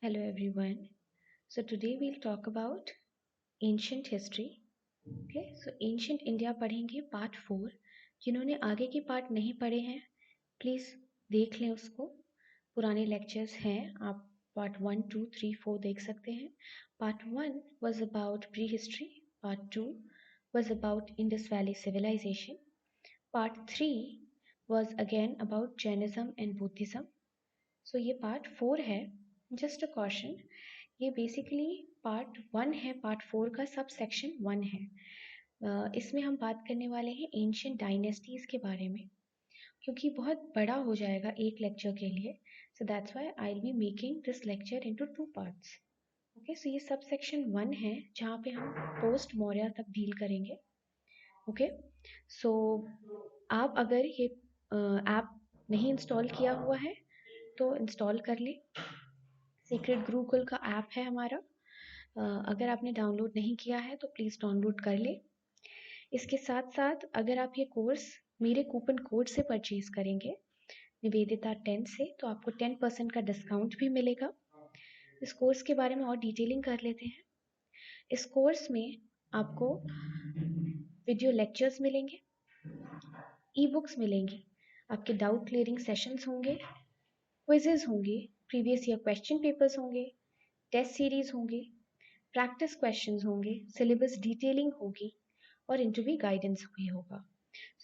Hello everyone. So today we'll talk about ancient history. Okay, so ancient India पढ़ेंगे part 4। जिन्होंने आगे के part नहीं पढ़े हैं प्लीज़ देख लें उसको। पुराने लेक्चर्स हैं, आप पार्ट 1, 2, 3, 4 देख सकते हैं। Part 1 was about prehistory, part 2 was about Indus Valley civilization, part 3 was again about Jainism and Buddhism. So ये पार्ट 4 है। जस्ट अ कॉशन, ये बेसिकली पार्ट 1 है, पार्ट 4 का सब सेक्शन 1 है। इसमें हम बात करने वाले हैं एंशियंट डायनेस्टीज के बारे में, क्योंकि बहुत बड़ा हो जाएगा एक लेक्चर के लिए। So that's why I will be making this lecture into 2 parts. Okay, so ये सब सेक्शन 1 है जहाँ पे हम पोस्ट मौर्य तक डील करेंगे। ओके, सो आप अगर ये ऐप नहीं इंस्टॉल किया हुआ है तो इंस्टॉल कर लें। सीक्रेट गुरुकुल का ऐप है हमारा। अगर आपने डाउनलोड नहीं किया है तो प्लीज़ डाउनलोड कर लें। इसके साथ साथ अगर आप ये कोर्स मेरे कूपन कोड से परचेज करेंगे, निवेदिता 10 से, तो आपको 10% का डिस्काउंट भी मिलेगा। इस कोर्स के बारे में और डिटेलिंग कर लेते हैं। इस कोर्स में आपको वीडियो लेक्चर्स मिलेंगे, ई बुक्स मिलेंगी, आपके डाउट क्लियरिंग सेशंस होंगे, क्विजेज होंगे, प्रीवियस ईयर क्वेश्चन पेपर्स होंगे, टेस्ट सीरीज होंगे, प्रैक्टिस क्वेश्चंस होंगे, सिलेबस डिटेलिंग होगी और इंटरव्यू गाइडेंस भी होगा।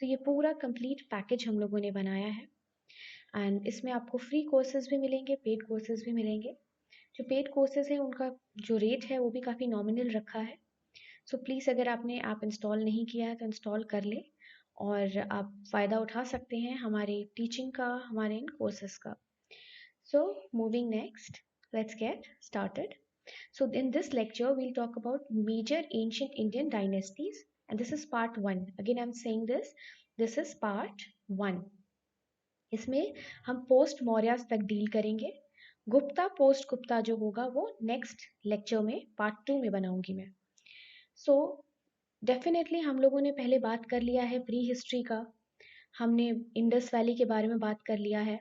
तो ये पूरा कंप्लीट पैकेज हम लोगों ने बनाया है। एंड इसमें आपको फ्री कोर्सेज भी मिलेंगे, पेड कोर्सेज भी मिलेंगे। जो पेड कोर्सेज हैं उनका जो रेट है वो भी काफ़ी नॉमिनल रखा है। सो प्लीज़ अगर आपने ऐप इंस्टॉल नहीं किया है तो इंस्टॉल कर लें और आप फ़ायदा उठा सकते हैं हमारे टीचिंग का, हमारे इन कोर्सेज का। So moving next, let's get started. So in this lecture, we'll talk about major ancient Indian dynasties, and this is part 1. Again, I'm saying this is part 1. इसमें हम पोस्ट मौर्य तक डील करेंगे। Gupta post Gupta जो होगा वो next lecture में part 2 में बनाऊंगी मैं। सो डेफिनेटली हम लोगों ने पहले बात कर लिया है प्री हिस्ट्री का, हमने इंडस वैली के बारे में बात कर लिया है,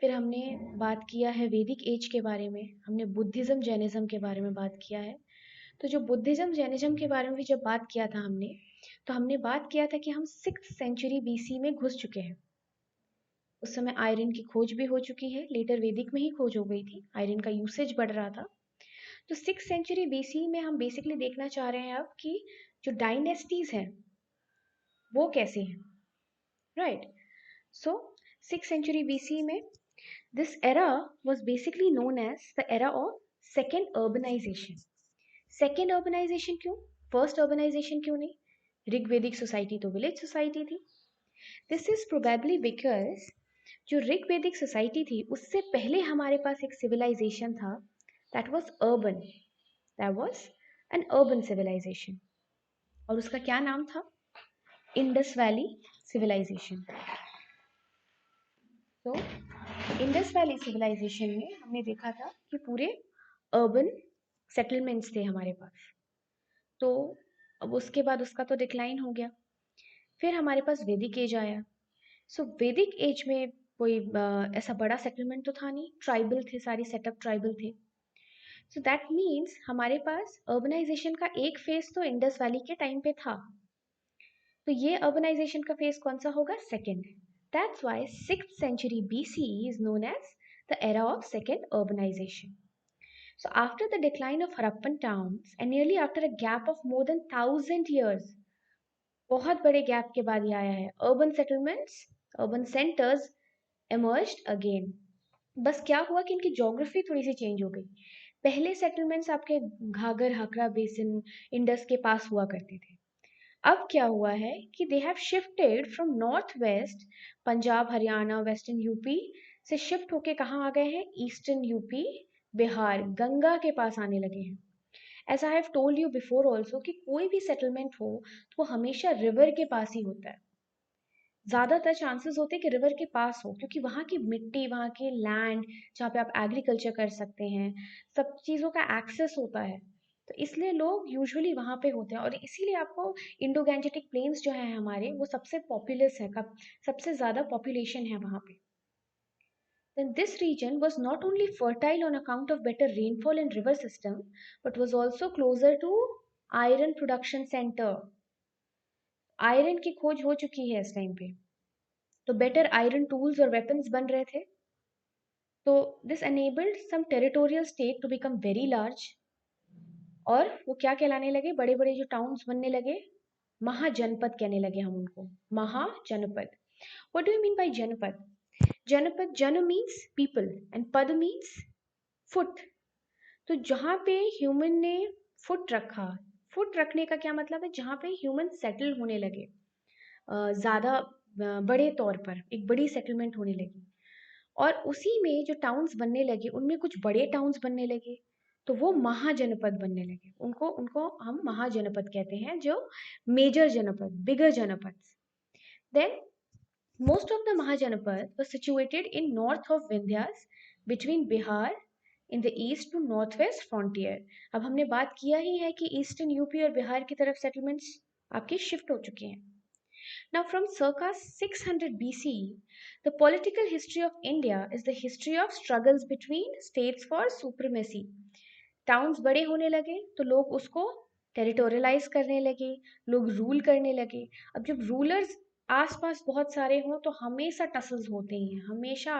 फिर हमने बात किया है वैदिक एज के बारे में, हमने बुद्धिज़्म जैनिज़्म के बारे में बात किया है। तो जो बुद्धिज़्म जैनिज़्म के बारे में भी जब बात किया था हमने, तो हमने बात किया था कि हम 6th सेंचुरी बीसी में घुस चुके हैं। उस समय आयरन की खोज भी हो चुकी है, लेटर वैदिक में ही खोज हो गई थी, आयरन का यूसेज बढ़ रहा था। तो 6th सेंचुरी बीसी में हम बेसिकली देखना चाह रहे हैं अब कि जो डायनेस्टीज हैं वो कैसे हैं, राइट। सो 6th सेंचुरी बीसी में this era was basically known as the era of second urbanization. Second urbanisation क्यों, फर्स्ट अर्बनाइजेशन क्यों नहीं? ऋग्वेदिक सोसाइटी तो विलेज सोसाइटी थी। दिस इज प्रोबेबली बिकॉज जो ऋग्वेदिक सोसाइटी थी उससे पहले हमारे पास एक सिविलाइजेशन था, that was urban, that was an urban civilisation, और उसका क्या नाम था? Indus valley civilisation. तो इंडस वैली सिविलाइजेशन में हमने देखा था कि पूरे अर्बन सेटलमेंट्स थे हमारे पास। तो अब उसके बाद उसका तो डिक्लाइन हो गया, फिर हमारे पास वैदिक एज आया। सो वैदिक एज में कोई ऐसा बड़ा सेटलमेंट तो था नहीं, ट्राइबल थे, सारी सेटअप ट्राइबल थे। सो दैट मीन्स हमारे पास अर्बनाइजेशन का एक फेज तो इंडस वैली के टाइम पे था। तो ये अर्बनाइजेशन का फेज कौन सा होगा? Second. That's why 6th century BC is known as the era of second urbanisation. So after the decline of Harappan towns and nearly after a gap of more than 1000 years, बहुत बड़े gap के बाद ये आया है, urban settlements, urban centres emerged again. बस क्या हुआ कि इनकी ज्योग्राफी थोड़ी सी चेंज हो गई। पहले सेटलमेंट्स आपके घाघर हाकरा बेसिन इंडस के पास हुआ करते थे। अब क्या हुआ है कि they have shifted from north west, Punjab Haryana western UP से शिफ्ट होके कहाँ आ गए हैं? ईस्टर्न यूपी, बिहार, गंगा के पास आने लगे हैं। As I have told you before also कि कोई भी सेटलमेंट हो तो वो हमेशा रिवर के पास ही होता है। ज़्यादातर चांसेस होते हैं कि रिवर के पास हो, क्योंकि वहाँ की मिट्टी, वहाँ की लैंड जहाँ पे आप एग्रीकल्चर कर सकते हैं, सब चीज़ों का एक्सेस होता है, तो इसलिए लोग यूजुअली वहाँ पे होते हैं। और इसीलिए आपको इंडो गैंजेटिक प्लेन्स जो हैं हमारे, वो सबसे पॉपुलस है, कब सबसे ज़्यादा पॉपुलेशन है वहाँ पे। Then this region was not only fertile on account of better rainfall and river system, but was also closer to iron production center. Iron की खोज हो चुकी है इस टाइम पे, तो बेटर आयरन टूल्स और वेपन्स बन रहे थे. तो this enabled some territorial state to become very large. और वो क्या कहलाने लगे, बड़े बड़े जो टाउन्स बनने लगे, महाजनपद कहने लगे हम उनको, महाजनपद. What do you mean by जनपद? जनपद, जन means people and पद means foot. तो जहाँ पे ह्यूमन ने फुट रखा, फुट रखने का क्या मतलब है, जहाँ पे ह्यूमन सेटल होने लगे, ज़्यादा बड़े तौर पर एक बड़ी सेटलमेंट होने लगी, और उसी में जो टाउन्स बनने लगे उनमें कुछ बड़े टाउन्स बनने लगे, तो वो महाजनपद बनने लगे. उनको उनको हम महाजनपद कहते हैं, जो major janapada, bigger janapada. Then most of the Mahajanapad was situated in north of Vindhyas between Bihar in the east to northwest frontier. अब हमने बात किया ही है कि ईस्टर्न यूपी और बिहार की तरफ सेटलमेंट्स आपके शिफ्ट हो चुके हैं. Now from circa 600 BCE, the political history of India is the history of struggles between states for supremacy. Towns बड़े होने लगे तो लोग उसको टेरिटोरियलाइज करने लगे, लोग रूल करने लगे. अब जब रूलर्स आसपास बहुत सारे हों तो हमेशा टसल्स होते ही हैं, हमेशा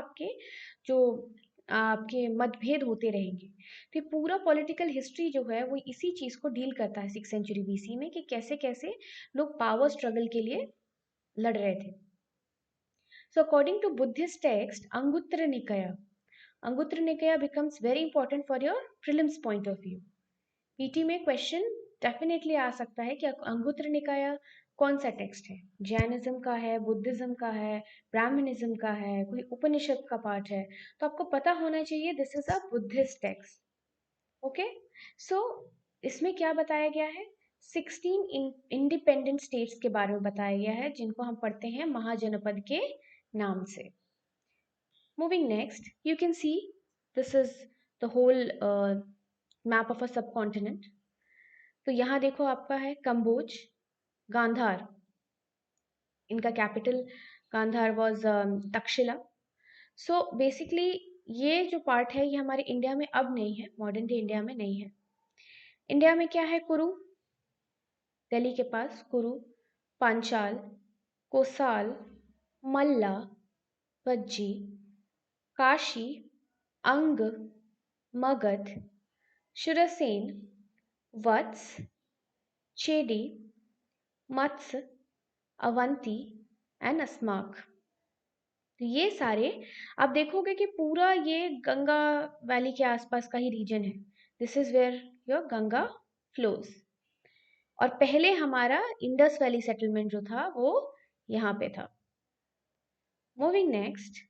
आपके मतभेद होते रहेंगे. तो ये पूरा पॉलिटिकल हिस्ट्री जो है वो इसी चीज को डील करता है 6th सेंचुरी बीसी में, कि कैसे कैसे लोग पावर स्ट्रगल के लिए लड़ रहे थे. So according to Buddhist text Anguttara Nikaya, Anguttara निकाय becomes very important for your prelims point of view. PT में क्वेश्चन डेफिनेटली आ सकता है कि अंगुत्र निकाय कौन सा टेक्स्ट है, जैनिज्म का है, बुद्धिज्म का है, ब्राह्मणिज्म का है, कोई उपनिषद का पार्ट है, तो आपको पता होना चाहिए this is a Buddhist text. Okay, so इसमें क्या बताया गया है, 16 इंडिपेंडेंट स्टेट्स के बारे में बताया गया है, जिनको हम पढ़ते हैं महाजनपद के नाम से. Moving next, you can see this is the whole map of a subcontinent. तो यहाँ देखो आपका है कंबोज, गांधार, इनका capital Gandhara was Takshashila. So basically ये जो पार्ट है ये हमारे इंडिया में अब नहीं है, मॉडर्न डे इंडिया में नहीं है. इंडिया में क्या है, कुरु, दिल्ली के पास कुरु, पांचाल, कोसाल, मल्ला, वज्जी, काशी, अंग, मगध, शुरसेन, वत्स, चेडी, मत्स्य, अवंती एंड अस्माक. तो ये सारे आप देखोगे कि पूरा ये गंगा वैली के आसपास का ही रीजन है. This is where your Ganga flows. और पहले हमारा इंडस वैली सेटलमेंट जो था वो यहाँ पे था. Moving next,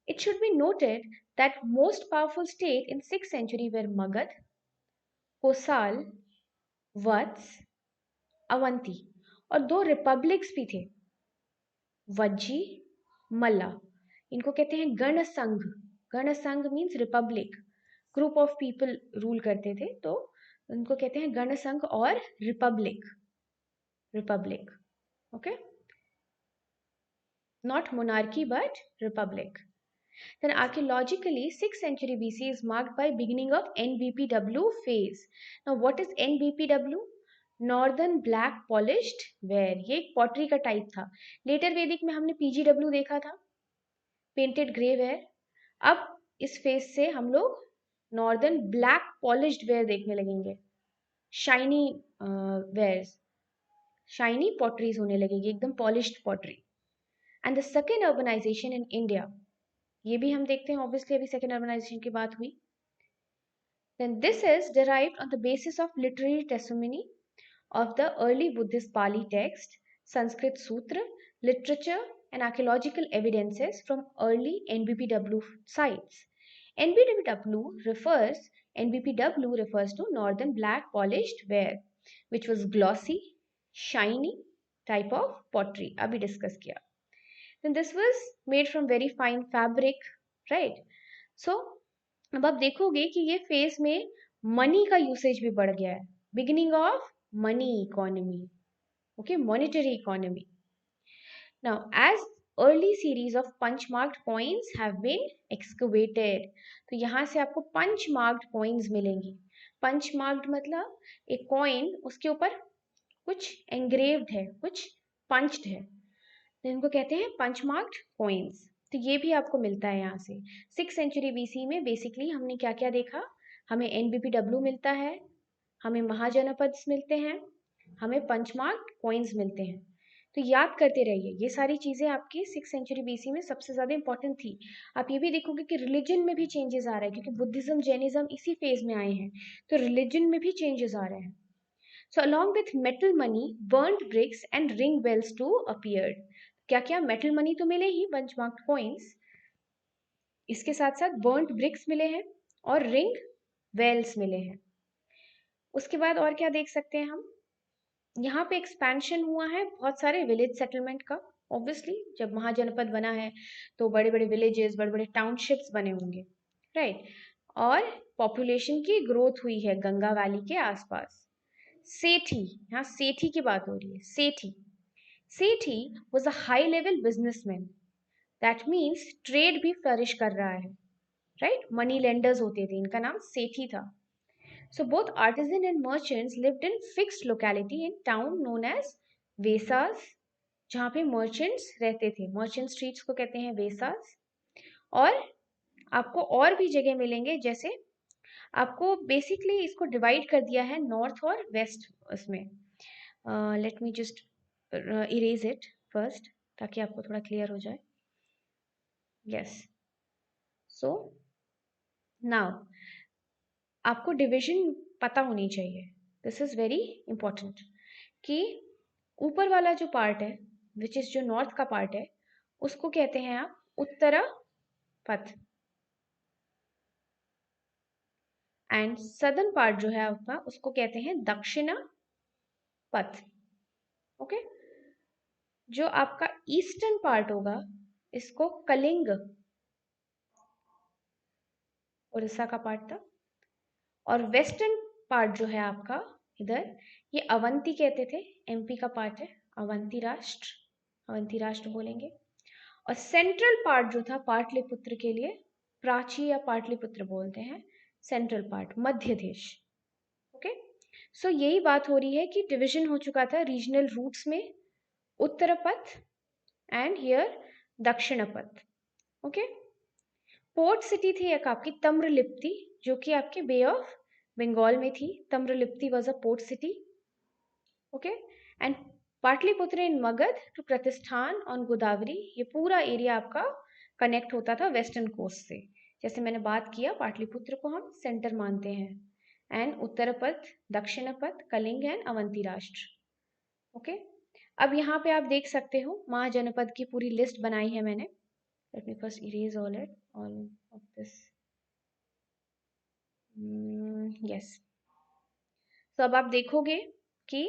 it should be noted that most powerful state in 6th century were Magad, कोसाल, वत्स, अवंती, और दो रिपब्लिक्स भी थे, वज्जी, मल्ला. इनको कहते हैं गण संघ. गण संघ means Republic, group of people rule करते थे, तो उनको कहते हैं गण संघ और Republic. Republic, okay, not monarchy but Republic. Then archaeologically, 6th century BC is marked by beginning of NBPW phase. Now, what is NBPW? Northern Black Polished Ware. ये एक पॉटरी का टाइप था. लेटर वैदिक में हमने PGW देखा था, painted grey ware. अब इस फेज से हम लोग नॉर्दर्न ब्लैक पॉलिश्ड वेयर देखने लगेंगे, शाइनी वेयर्स, शाइनी पॉटरीज होने लगेगी, एकदम polished pottery. And the second urbanisation in India, ये भी हम देखते हैं, ऑब्वियसली अभी सेकेंड अर्बनाइजेशन की बात हुई. Then this is derived on the basis of literary testimony of the early Buddhist Pali text, Sanskrit Sutra, literature and archaeological evidences from early NBPW sites. NBPW refers to northern black polished ware, which was glossy, shiny type of pottery. अभी discuss किया. Then this was made from very fine fabric, right? So अब आप देखोगे कि ये phase में money का usage भी बढ़ गया है, beginning of money economy, okay, monetary economy. Now as early series of punch marked coins have been excavated. तो यहाँ से आपको punch marked coins मिलेंगी. punch marked मतलब एक coin उसके ऊपर कुछ engraved है, कुछ punched है, तो इनको कहते हैं punch marked coins. तो ये भी आपको मिलता है यहाँ से. 6th सेंचुरी BC में बेसिकली हमने क्या क्या देखा, हमें NBPW मिलता है, हमें महाजनपद मिलते हैं, हमें पंच मार्क्ड कॉइन्स मिलते हैं. तो याद करते रहिए, ये सारी चीजें आपकी 6th सेंचुरी BC में सबसे ज्यादा इंपॉर्टेंट थी. आप ये भी देखोगे कि रिलीजन में भी चेंजेस आ रहे हैं, क्योंकि बुद्धिज्म जैनिज्म इसी फेज में आए हैं, तो रिलीजन में भी चेंजेस आ रहे हैं. So along with metal money, burnt bricks and ring bells too appeared. क्या क्या, मेटल मनी तो मिले ही, पंच मार्क्ड कॉइन्स, इसके साथ साथ बर्न्ट ब्रिक्स मिले हैं और रिंग वेल्स मिले हैं. उसके बाद और क्या देख सकते हैं हम, यहाँ पे एक्सपेंशन हुआ है बहुत सारे विलेज सेटलमेंट का. ऑब्वियसली जब महाजनपद बना है तो बड़े बड़े विलेजेस, बड़े बड़े टाउनशिप्स बने होंगे, राइट. और पॉपुलेशन की ग्रोथ हुई है गंगा वैली के आसपास. सेठी, यहाँ सेठी की बात हो रही है. Sethi, Sethi was a high level businessman. That means trade भी फ्लरिश कर रहा है, राइट. मनी लेंडर्स होते थे, इनका नाम सेठी था. So both artisan and merchants lived in fixed locality in town known as Vesas, जहाँ पे merchants रहते थे. merchant streets को कहते हैं Vesas. और आपको और भी जगह मिलेंगे, जैसे आपको बेसिकली इसको डिवाइड कर दिया है नॉर्थ और वेस्ट. उसमें let me just erase it first, ताकि आपको थोड़ा क्लियर हो जाए. यस, सो नाउ आपको डिविजन पता होनी चाहिए. दिस इज वेरी इंपॉर्टेंट कि ऊपर वाला जो पार्ट है, विच इज जो नॉर्थ का पार्ट है, उसको कहते हैं आप उत्तरा पथ, एंड सदर्न पार्ट जो है आपका, उसको कहते हैं दक्षिणा पथ. ओके. जो आपका ईस्टर्न पार्ट होगा, इसको कलिंग, उड़ीसा का पार्ट था. और वेस्टर्न पार्ट जो है आपका इधर, ये अवंती कहते थे, MP का पार्ट है. अवंती राष्ट्र, अवंती राष्ट्र बोलेंगे. और सेंट्रल पार्ट जो था पाटलिपुत्र के लिए, प्राची या पाटलिपुत्र बोलते हैं. सेंट्रल पार्ट मध्य देश. ओके. सो यही बात हो रही है कि डिवीजन हो चुका था रीजनल रूट्स में, उत्तर पथ एंड हियर दक्षिण पथ. ओके. पोर्ट सिटी थी एक आपकी तम्रलिप्ति, जो कि आपके बे ऑफ बंगाल में थी. Tamralipti was a port city. Okay. And Pataliputra in Magadha to Pratishthan on Godavari, ये पूरा एरिया आपका कनेक्ट होता था वेस्टर्न कोस्ट से. जैसे मैंने बात किया, पाटलिपुत्र को हम सेंटर मानते हैं. एंड उत्तर पथ, दक्षिण पथ, कलिंग एंड अवंती राष्ट्र. ओके. अब यहाँ पे आप देख सकते हो महाजनपद की पूरी लिस्ट बनाई है मैंने. Let me first erase all of this. Yes. तो अब आप देखोगे कि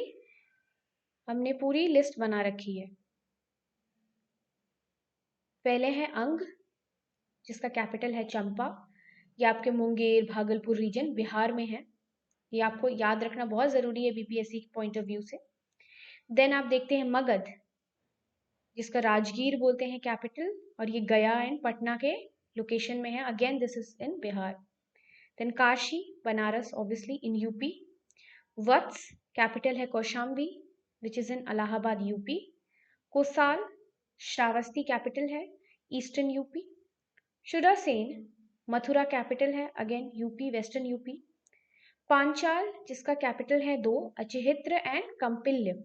हमने पूरी लिस्ट बना रखी है. पहले है अंग, जिसका कैपिटल है चंपा. ये आपके मुंगेर, भागलपुर रीजन बिहार में है. ये आपको याद रखना बहुत जरूरी है BPSC के पॉइंट ऑफ व्यू से. देन आप देखते हैं मगध, जिसका राजगीर बोलते हैं कैपिटल, और ये गया एंड पटना के लोकेशन में है. Again this is in Bihar. Then Kashi, Banaras obviously in UP. Vatsa, capital है Kaushambi, which is in Allahabad UP. Kosala, Shravasti capital है, eastern UP. Shurasena, Mathura capital है, again UP, western UP. Panchala, जिसका कैपिटल है दो, अचहित्र एंड कंपिल्य,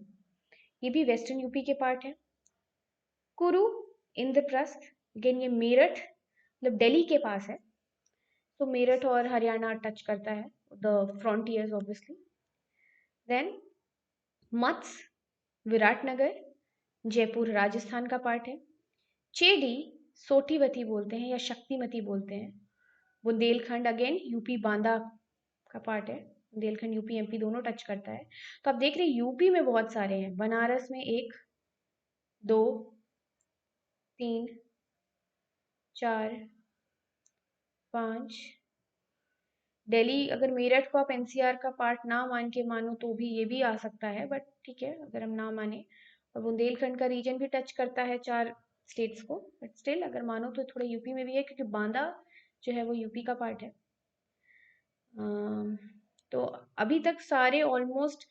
ये भी वेस्टर्न यूपी के पार्ट है. कुरु, इंद्रप्रस्थ, अगेन ये मेरठ, मतलब दिल्ली के पास है, तो मेरठ और हरियाणा टच करता है, द फ्रंटियर्स ऑब्वियसली. देन मत्स्य, विराटनगर, जयपुर राजस्थान का पार्ट है. चेडी, सोटीवती बोलते हैं या शक्तिमती बोलते हैं, बुंदेलखंड अगेन यूपी, बांदा का पार्ट है. बुंदेलखंड यूपी MP दोनों टच करता है. तो आप देख रहे हैं यूपी में बहुत सारे हैं. बनारस में 1 2 3 4 5. दिल्ली, अगर मेरठ को आप NCR का पार्ट ना मान के मानो तो भी ये भी आ सकता है, बट ठीक है अगर हम ना माने. और बुंदेलखंड का रीजन भी टच करता है 4 स्टेट्स को, बट स्टिल अगर मानो तो थोड़ा यूपी में भी है, क्योंकि बांदा जो है वो यूपी का पार्ट है। तो अभी तक सारे ऑलमोस्ट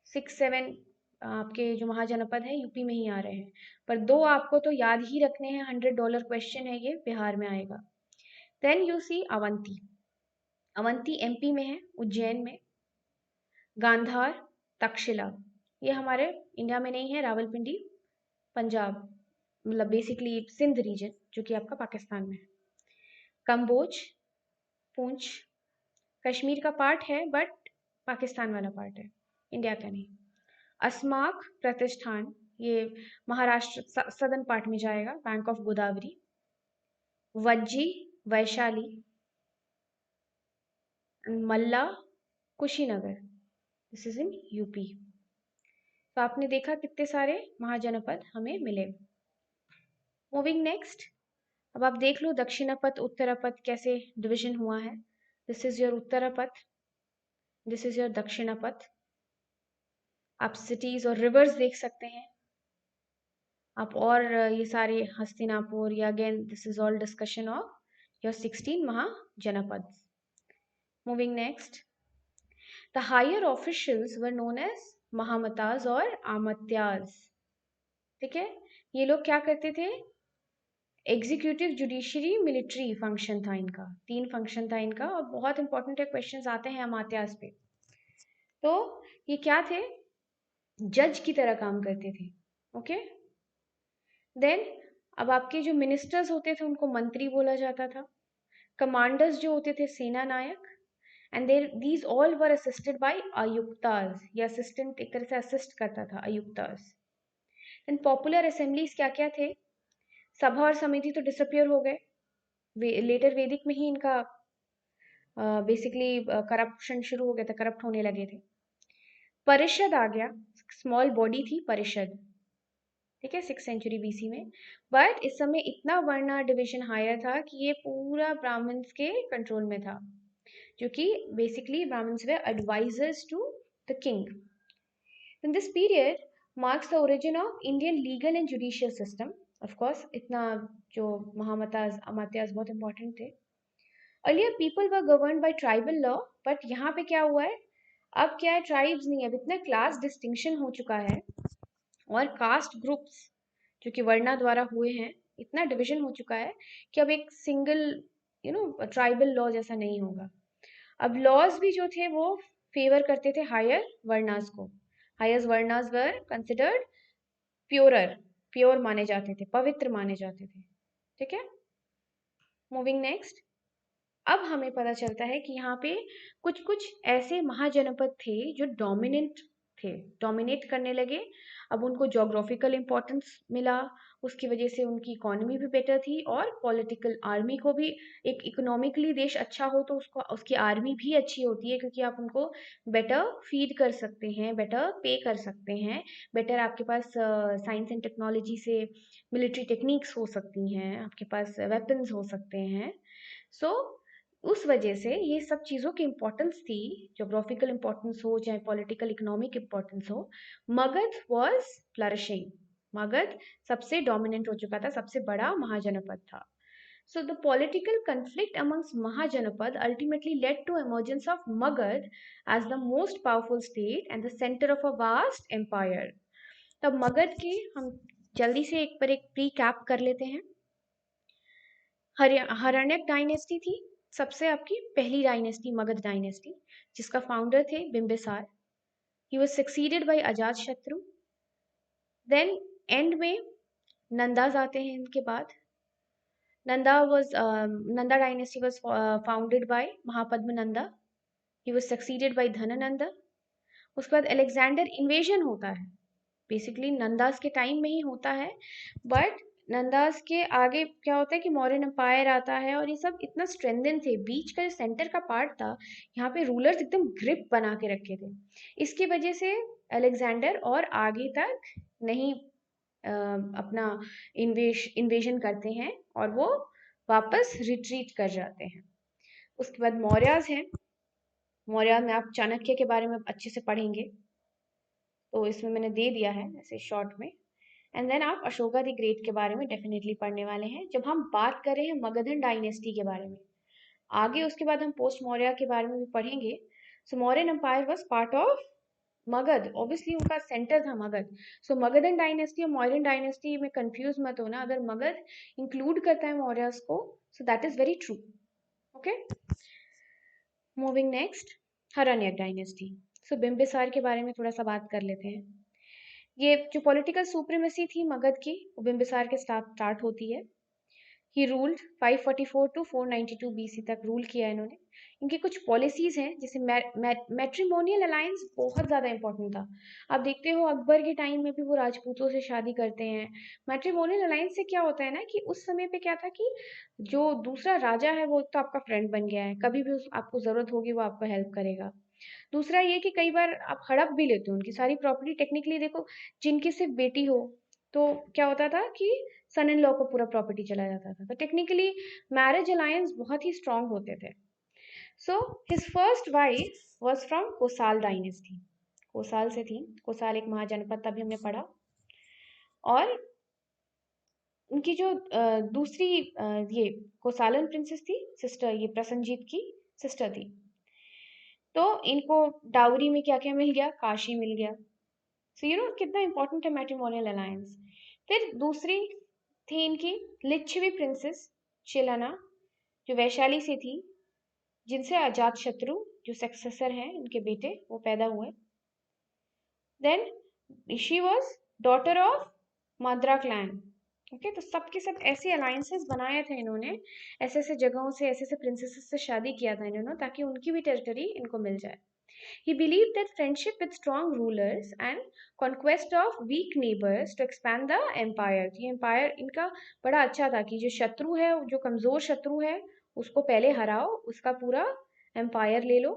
6-7 आपके जो महाजनपद है यूपी में ही आ रहे हैं, पर 2 आपको तो याद ही रखने हैं। $100 क्वेश्चन है, ये बिहार में आएगा। Then you see Avanti. Avanti MP में है, उज्जैन में। गांधार, तक्षशिला, ये हमारे इंडिया में नहीं है, रावलपिंडी पंजाब, मतलब बेसिकली सिंध रीजन जो कि आपका पाकिस्तान में है। कंबोज, पूंछ, कश्मीर का पार्ट है बट पाकिस्तान वाला पार्ट है, इंडिया का नहीं। अस्माक प्रतिष्ठान, ये महाराष्ट्र सदर्न पार्ट में जाएगा, bank of Godavari. Vajji, Vaishali, Malla, Kushinagar, this is in UP. तो आपने देखा कितने सारे महाजनपद हमें मिले। मूविंग नेक्स्ट, अब आप देख लो दक्षिणापथ उत्तरापथ कैसे डिवीजन हुआ है। This is your Uttarapatha, this is your Dakshinapatha. आप सिटीज और रिवर्स देख सकते हैं आप, और ये सारे हस्तिनापुर, या again this is all discussion of your 16 mahajanapada. Moving next, the higher officials were known as mahamattas और आमत्याज। ठीक है, ये लोग क्या करते थे, एग्जीक्यूटिव, जुडिशरी, मिलिट्री फंक्शन था इनका, 3 फंक्शन था इनका, और बहुत इंपॉर्टेंट है, क्वेश्चंस आते हैं अमात्याज पे। तो ये क्या थे, जज की तरह काम करते थे। ओके, देन अब आपके जो मिनिस्टर्स होते थे उनको मंत्री बोला जाता था। कमांडर्स जो होते थे सेना नायक, and there these all were assisted by ayuktas, ये असिस्टेंट एक तरह से असिस्ट करता था आयुक्तास। देन पॉपुलर असेंबलीज क्या क्या थे, सभा और समिति तो डिसअपियर हो गए, लेटर वैदिक में ही इनका बेसिकली करप्शन शुरू हो गया था, करप्ट होने लगे थे। परिषद आ गया, स्मॉल बॉडी थी परिषद, ठीक है, 6th सेंचुरी बीसी में। बट इस समय इतना वर्ण डिवीजन हायर था कि ये पूरा ब्राह्मण्स के कंट्रोल में था, जो कि basically Brahmans were advisers to the king. In this period marks the origin of Indian legal and judicial system. Of course इतना जो महामताज अमात्याज बहुत इंपॉर्टेंट थे। Earlier people were governed by tribal law, but यहाँ पे क्या हुआ है, अब क्या है, ट्राइब्स नहीं, अब इतना क्लास डिस्टिंक्शन हो चुका है और कास्ट ग्रुप्स जो कि वर्णा द्वारा हुए हैं, इतना डिवीजन हो चुका है कि अब एक सिंगल ट्राइबल लॉ जैसा नहीं होगा। अब लॉज भी जो थे वो फेवर करते थे हायर वर्णास को। Higher varnas were considered pure माने जाते थे, पवित्र माने जाते थे। ठीक है, मूविंग नेक्स्ट, अब हमें पता चलता है कि यहाँ पे कुछ कुछ ऐसे महाजनपद थे जो डोमिनेंट थे, डोमिनेट करने लगे। अब उनको जोग्राफिकल इंपॉर्टेंस मिला, उसकी वजह से उनकी इकोनॉमी भी बेटर थी, और पॉलिटिकल आर्मी को भी, एक इकोनॉमिकली देश अच्छा हो तो उसको उसकी आर्मी भी अच्छी होती है, क्योंकि आप उनको बेटर फीड कर सकते हैं, बेटर पे कर सकते हैं, बेटर आपके पास साइंस एंड टेक्नोलॉजी से मिलिट्री टेक्निक्स हो सकती हैं, आपके पास वेपन्स हो सकते हैं। सो उस वजह से ये सब चीज़ों की इम्पोर्टेंस थी, जोग्राफिकल इम्पोर्टेंस हो चाहे पॉलिटिकल इकोनॉमिक इम्पोर्टेंस हो। मगध वॉज फ्लरिशिंग, मगध सबसे डोमिनेंट हो चुका था, सबसे बड़ा महाजनपद था। So the political conflict amongst Mahajanapad ultimately led to emergence of Magad as the most powerful state and the center of a vast empire. तब मगध के हम जल्दी से एक पर एक प्रीकैप कर लेते हैं। हरण्यक डायनेस्टी थी सबसे आपकी पहली डायनेस्टी, मगध डायनेस्टी, जिसका फाउंडर थे Bimbisara. He was succeeded by Ajatashatru. Then end में नंदाज आते हैं इनके बाद। Nanda dynasty was founded by Mahapadmananda. He was succeeded by Dhanananda. उसके बाद अलेक्जेंडर इन्वेजन होता है, बेसिकली नंदास के टाइम में ही होता है, बट नंदास के आगे क्या होता है कि मौर्यन एम्पायर आता है, और ये सब इतना स्ट्रेंथन थे, बीच का जो सेंटर का पार्ट था यहाँ पे रूलर्स एकदम ग्रिप बना के रखे थे। इसकी वजह से अलेक्जेंडर और आगे तक नहीं अपना इन्वेजन करते हैं, और वो वापस रिट्रीट कर जाते हैं। उसके बाद मौर्याज हैं। मौर्य में आप चाणक्य के बारे में अच्छे से पढ़ेंगे, तो इसमें मैंने दे दिया है ऐसे शॉर्ट में। एंड देन आप अशोका द ग्रेट के बारे में डेफिनेटली पढ़ने वाले हैं जब हम बात कर रहे हैं मगधन डायनेस्टी के बारे में। आगे उसके बाद हम पोस्ट मौर्य के बारे में भी पढ़ेंगे। So Mauryan empire was part of Magadha, obviously उनका सेंटर था मगध। सो मगधन डायनेस्टी और मौर्यन डायनेस्टी में कंफ्यूज मत होना, अगर मगध इंक्लूड करता है मौर्यस को, so that is very true. Okay, moving next, Haryanka dynasty. So Bimbisara के बारे में थोड़ा सा बात कर लेते हैं। ये जो पॉलिटिकल सुप्रीमेसी थी मगध की, वो बिम्बिसार के स्टार्ट होती है। ही रूल्ड 544 टू 492 बीसी तक रूल किया इन्होंने। इनकी कुछ पॉलिसीज हैं, जैसे मैट्रिमोनियल अलायंस बहुत ज़्यादा इंपॉर्टेंट था। आप देखते हो अकबर के टाइम में भी वो राजपूतों से शादी करते हैं। मैट्रिमोनियल अलायंस से क्या होता है ना कि उस समय पे क्या था कि जो दूसरा राजा है वो तो आपका फ्रेंड बन गया है, कभी भी आपको ज़रूरत होगी वो आपको हेल्प करेगा। दूसरा ये कि कई बार आप हड़प भी लेते हो उनकी सारी प्रॉपर्टी। टेक्निकली देखो, जिनकी सिर्फ बेटी हो तो क्या होता था कि सन इन लॉ को पूरा प्रॉपर्टी चला जाता था। तो टेक्निकली मैरिज अलायंस बहुत ही स्ट्रांग होते थे। So his first wife was from Kosala dynasty, Kosala से थी। कोसाल एक महाजनपद, तभी हमने पढ़ा। और उनकी जो दूसरी ये कोसालन प्रिंसेस थी, सिस्टर, ये प्रसन्नजीत की सिस्टर थी। तो इनको डाउरी में क्या क्या मिल गया, काशी मिल गया। सो यू नो कितना इंपॉर्टेंट है मैट्रिमोनियल अलायंस। फिर दूसरी थी इनकी लिच्छवी प्रिंसेस चिलना, जो वैशाली से थी, जिनसे अजात शत्रु जो सक्सेसर हैं इनके बेटे वो पैदा हुए। Then she was daughter of Madra clan. Okay, तो सबके सब ऐसे अलायंसेस बनाए थे इन्होंने, ऐसे ऐसे जगहों से, ऐसे ऐसे प्रिंसेसेस से शादी किया था इन्होंने, ताकि उनकी भी टेरिटरी इनको मिल जाए। He believed that friendship with strong rulers and conquest of weak neighbors to expand the empire। ये empire इनका बड़ा अच्छा था कि जो शत्रु है, जो कमजोर शत्रु है, उसको पहले हराओ, उसका पूरा empire ले लो,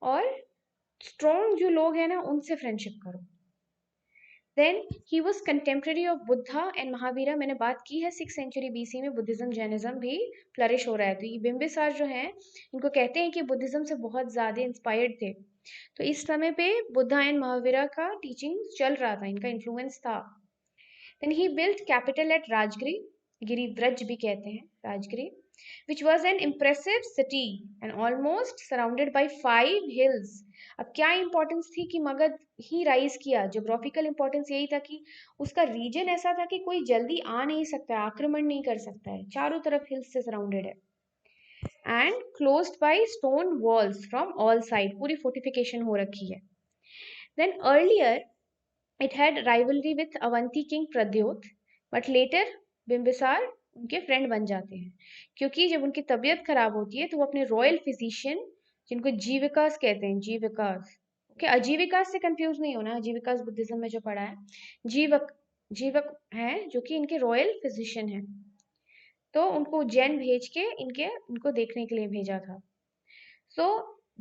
और strong जो लोग हैं ना उनसे फ्रेंडशिप करो। Then he was contemporary of Buddha and Mahavira. मैंने बात की है 6th सेंचुरी बीसी में बुद्धिज्म जैनिज्म भी फ्लरिश हो रहा है। तो ये बिम्बिसार जो है, इनको कहते हैं कि बुद्धिज्म से बहुत ज़्यादा इंस्पायर्ड थे। तो इस समय पे बुद्धा एंड महावीरा का टीचिंग चल रहा था, इनका इन्फ्लुएंस था। Then he built capital at Rajagiri, Girivraja भी कहते हैं Rajagiri, which was an impressive city and almost surrounded by 5 hills। अब क्या इंपॉर्टेंस थी कि मगध ही राइज किया, जोग्राफिकल इंपॉर्टेंस यही था कि उसका रीजन ऐसा था कि कोई जल्दी आ नहीं सकता है, आक्रमण नहीं कर सकता है, चारों तरफ हिल्स से सराउंडेड है, and closed by stone walls from all side, पूरी फोर्टिफिकेशन हो रखी है। Then earlier it had rivalry with Avanti king Pradyota, but later Bimbisara उनके फ्रेंड बन जाते हैं, क्योंकि जब उनकी तबीयत खराब होती है तो वो अपने रॉयल फिजिशियन, जिनको जीविकास कहते हैं, जीविकास, ओके, अजीविकास से कंफ्यूज नहीं होना, अजीविकास बुद्धिज्म में जो पढ़ा है, जीवक, जीवक है जो कि इनके रॉयल फिजिशियन है। तो उनको उज्जैन भेज के इनको देखने के लिए भेजा था। सो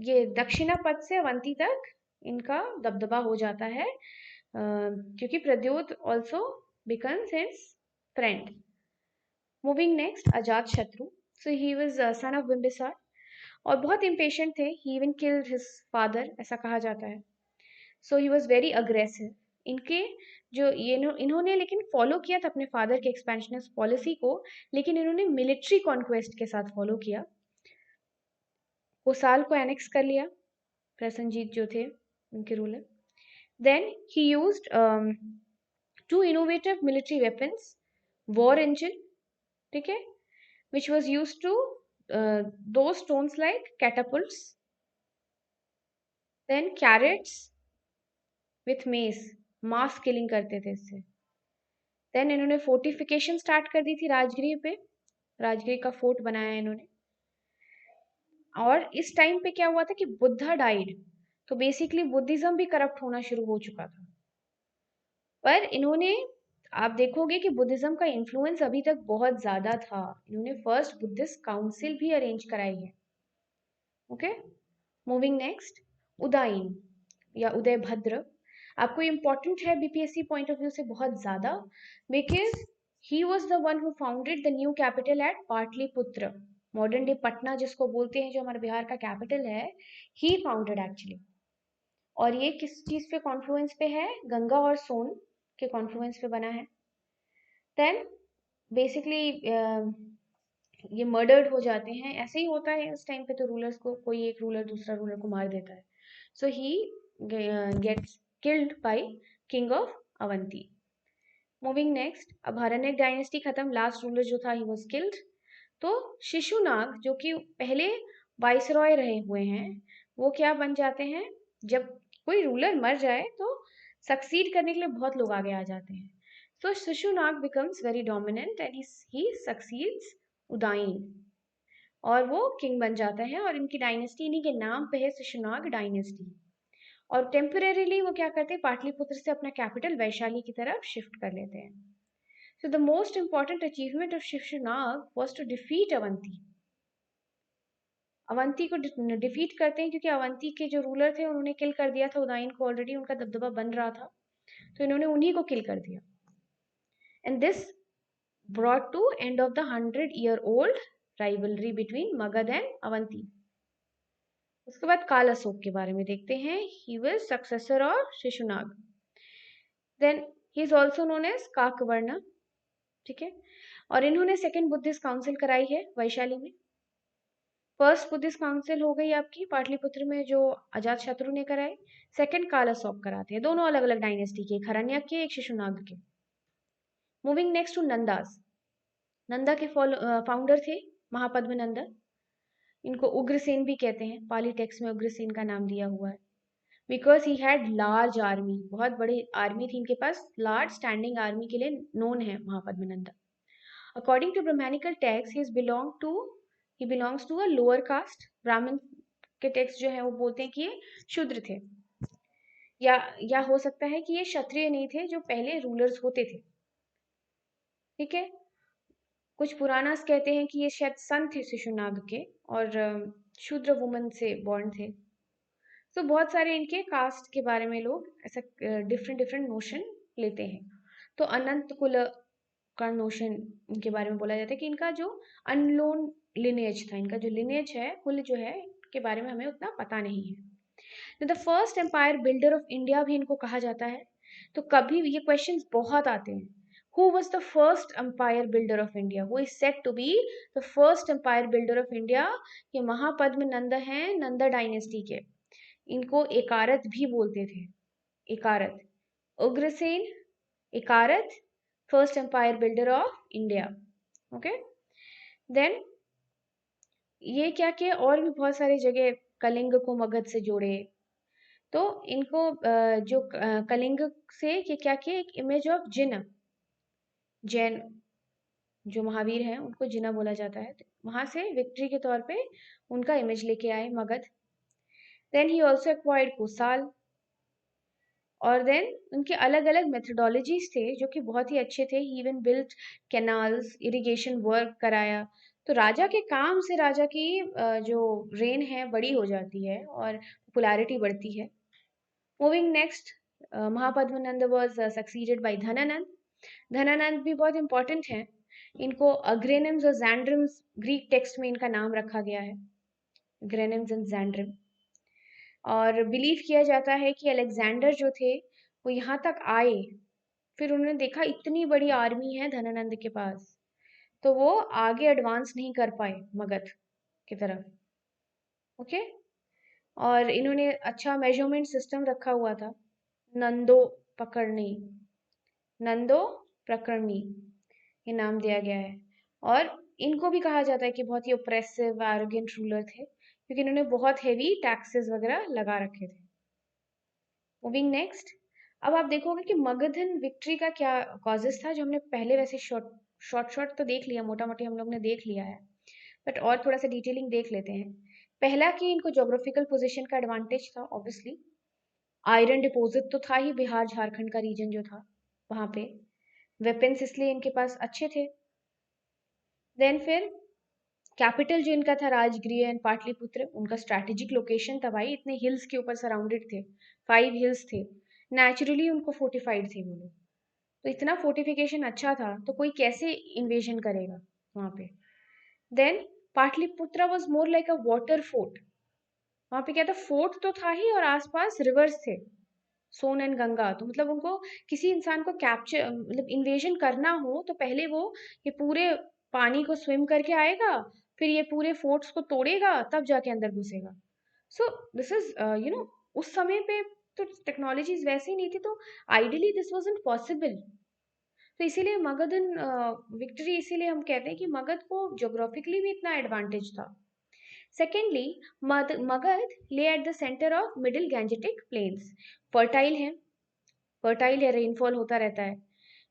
ये दक्षिणा पथ से अवंती तक इनका दबदबा हो जाता है, क्योंकि Pradyota also becomes his friend. Moving next, Ajatashatru. So he was son of Bimbisara और बहुत इम्पेशेंट थे। He even killed his father, ऐसा कहा जाता है। So he was very aggressive. इनके जो ये इन्होंने लेकिन फॉलो किया था अपने फादर के एक्सपेंशनिस्ट पॉलिसी को, लेकिन इन्होंने मिलिट्री कॉन्क्वेस्ट के साथ फॉलो किया। कोसाल को एनेक्स कर लिया, प्रसन्नजीत जो थे उनके ruler. Then he used two innovative military weapons, war engine, ठीक है, which was used to those stones like catapults, then carrots with mace, mass killing करते थे इससे। then इन्होंने फोर्टिफिकेशन स्टार्ट कर दी थी राजगिरी पे, राजगिरी का फोर्ट बनाया इन्होंने। और इस टाइम पे क्या हुआ था कि बुद्धा डाइड, तो बेसिकली बुद्धिज्म भी करप्ट होना शुरू हो चुका था। पर इन्होंने, आप देखोगे कि बुद्धिज्म का इन्फ्लुएंस अभी तक बहुत ज्यादा था। इन्होंने फर्स्ट बुद्धिस्ट काउंसिल भी अरेंज कराई है। ओके, मूविंग नेक्स्ट, उदयन या उदयभद्र। आपको इम्पोर्टेंट है बीपीएससी पॉइंट ऑफ व्यू से बहुत ज्यादा, because he was the one who founded the new capital eight Pataliputra, modern day Patna जिसको बोलते हैं, जो हमारे बिहार का कैपिटल है, ही फाउंडेड एक्चुअली। और ये किस चीज पे कॉन्फ्लुएंस पे है, गंगा और सोन के कॉन्फ्लुएंस पे बना है। देन बेसिकली ये मर्डर्ड हो जाते हैं, ऐसे ही होता है उस टाइम पे, तो रूलर्स को, कोई एक रूलर दूसरा रूलर को मार देता है। So he gets killed by king of Avanti. Moving next, अब हरनेक डायनेस्टी खत्म, लास्ट रूलर जो था ही वाज किल्ड। तो शिशुनाग जो कि पहले वाइसरॉय रहे हुए हैं, वो क्या बन जाते हैं, जब कोई रूलर मर जाए तो सक्सीड करने के लिए बहुत लोग आगे आ जाते हैं। So Shishunag becomes very dominant and he succeeds उदाइन, और वो किंग बन जाता है, और इनकी डायनेस्टी इन्हीं के नाम पे है, शिशुनाग डायनेस्टी। और टेम्परेरीली वो क्या करते हैं, पाटलिपुत्र से अपना कैपिटल वैशाली की तरफ शिफ्ट कर लेते हैं। So the most important achievement of Shishunaga was to defeat Avanti. Avanti को डिफीट करते हैं, क्योंकि अवंती के जो रूलर थे उन्होंने किल कर दिया था उदाइन को, ऑलरेडी उनका दबदबा बन रहा था, तो इन्होंने उन्हीं को किल कर दिया। And this brought to end of the 100-year-old rivalry between Magad and Avanti. उसके बाद काल अशोक के बारे में देखते हैं। He was successor of Shishunaga. Then he is also known as काकवर्णा, ठीक है। और इन्होंने सेकेंड बुद्धिस्ट काउंसिल कराई है वैशाली में। फर्स्ट बुद्धिस्ट काउंसिल हो गई आपकी पाटलिपुत्र में जो अजात शत्रु ने कराई, सेकेंड काल अशोक कराते हैं, दोनों अलग अलग डायनेस्टी के, एक हरण्यक के, एक शिशुनाग के। Moving next to Nandas. Nanda के फाउंडर थे महापद्म नंदा, इनको उग्रसेन भी कहते हैं, पाली टेक्स्ट में उग्रसेन का नाम दिया हुआ है। Because he had large army, बहुत बड़ी आर्मी थी इनके पास, लार्ज स्टैंडिंग आर्मी के लिए नोन है Mahapadma Nanda. According to brahmanical text he belongs to a lower caste. ब्राह्मण के टेक्स्ट जो है वो बोलते हैं कि ये शूद्र थे, या हो सकता है कि ये क्षत्रिय नहीं थे जो पहले रूलर्स होते थे, ठीक है। कुछ पुराणास कहते हैं कि ये शायद सन थे शिशुनाग के, और शूद्र वुमन से बॉर्न थे। तो बहुत सारे इनके कास्ट के बारे में लोग ऐसा डिफरेंट डिफरेंट नोशन लेते हैं। तो अनंत कुल का नोशन इनके बारे में बोला जाता है कि इनका जो अनलोन लिनेज था, इनका जो लिनेज है, कुल जो है, के बारे में हमें उतना पता नहीं है। The first empire builder of India भी इनको कहा जाता है। तो कभी ये क्वेश्चंस बहुत आते हैं, who was the first empire builder of India, who is said to be the first empire builder of India। ये महापद्म नंद हैं, नंदा डायनेस्टी के, इनको एकारत भी बोलते थे, Ekarat, Ugrasena, Ekarat, first empire builder of India, okay. Then ये क्या किया, और भी बहुत सारी जगह कलिंग को मगध से जोड़े। तो इनको जो कलिंग से ये क्या किया, एक इमेज ऑफ जिन, जैन जो महावीर हैं उनको जिना बोला जाता है, वहां से विक्ट्री के तौर पे उनका इमेज लेके आए Magadha. Then he also acquired Kosala, और देन उनके अलग अलग मेथोडोलॉजीज थे जो कि बहुत ही अच्छे थे। He even built canals, irrigation work कराया। तो राजा के काम से राजा की जो रेन है बड़ी हो जाती है और पॉपुलैरिटी बढ़ती है। Moving next, Mahapadmananda was succeeded by Dhanananda. Dhanananda भी बहुत इंपॉर्टेंट है, इनको अग्रेनम्स और जैंड्रम्स ग्रीक टेक्स्ट में इनका नाम रखा गया है, ग्रेनम्स एंड जैंड्रम। और बिलीव किया जाता है कि अलेक्जेंडर जो थे वो यहाँ तक आए, फिर उन्होंने देखा इतनी बड़ी आर्मी है धनानंद के पास, तो वो आगे एडवांस नहीं कर पाए मगध की तरफ, ओके। और इन्होंने अच्छा मेजरमेंट सिस्टम रखा हुआ था, नंदो पकड़नी, नंदो प्रकरणी ये नाम दिया गया है। और इनको भी कहा जाता है कि बहुत ही ओप्रेसिव एरोगेंट रूलर थे, क्योंकि इन्होंने बहुत हेवी टैक्सेस वगैरह लगा रखे थे। मूविंग नेक्स्ट, अब आप देखोगे कि मगधन विक्ट्री का क्या कॉजेस था, जो हमने पहले वैसे शॉर्ट तो देख लिया, मोटा मोटी हम लोग ने देख लिया है, बट और थोड़ा सा डिटेलिंग देख लेते हैं। पहला कि इनको जोग्राफिकल पोजीशन का एडवांटेज था, ऑब्वियसली आयरन डिपॉजिट तो था ही, बिहार झारखंड का रीजन जो था वहां पे, वेपन्स इसलिए इनके पास अच्छे थे। देन फिर कैपिटल जो इनका था राजगृह एंड पाटलिपुत्र, उनका स्ट्रैटेजिक लोकेशन था भाई, इतने हिल्स के ऊपर सराउंडेड थे, 5 हिल्स थे, नेचुरली उनको फोर्टिफाइड थे वो लोग, तो इतना फोर्टिफिकेशन अच्छा था तो कोई कैसे इन्वेजन करेगा वहां पे। Then Pataliputra was more like a water fort, वहां पे क्या था, फोर्ट तो था ही और आसपास रिवर्स थे, सोन एंड गंगा। तो मतलब उनको किसी इंसान को कैप्चर मतलब इन्वेजन करना हो तो पहले वो ये पूरे पानी को स्विम करके आएगा, फिर ये पूरे फोर्ट्स को तोड़ेगा, तब जाके अंदर घुसेगा। सो दिस इज उस समय पे तो टेक्नोलॉजीज वैसे ही नहीं थी, तो आइडियली दिस वाजंट पॉसिबल। तो इसीलिए मगधन विक्ट्री, इसीलिए हम कहते हैं कि मगध को ज्योग्राफिकली भी इतना एडवांटेज था। सेकेंडली, मगध ले at the centre of middle Gangetic plains. Fertile है, फर्टाइल है, रेनफॉल होता रहता है।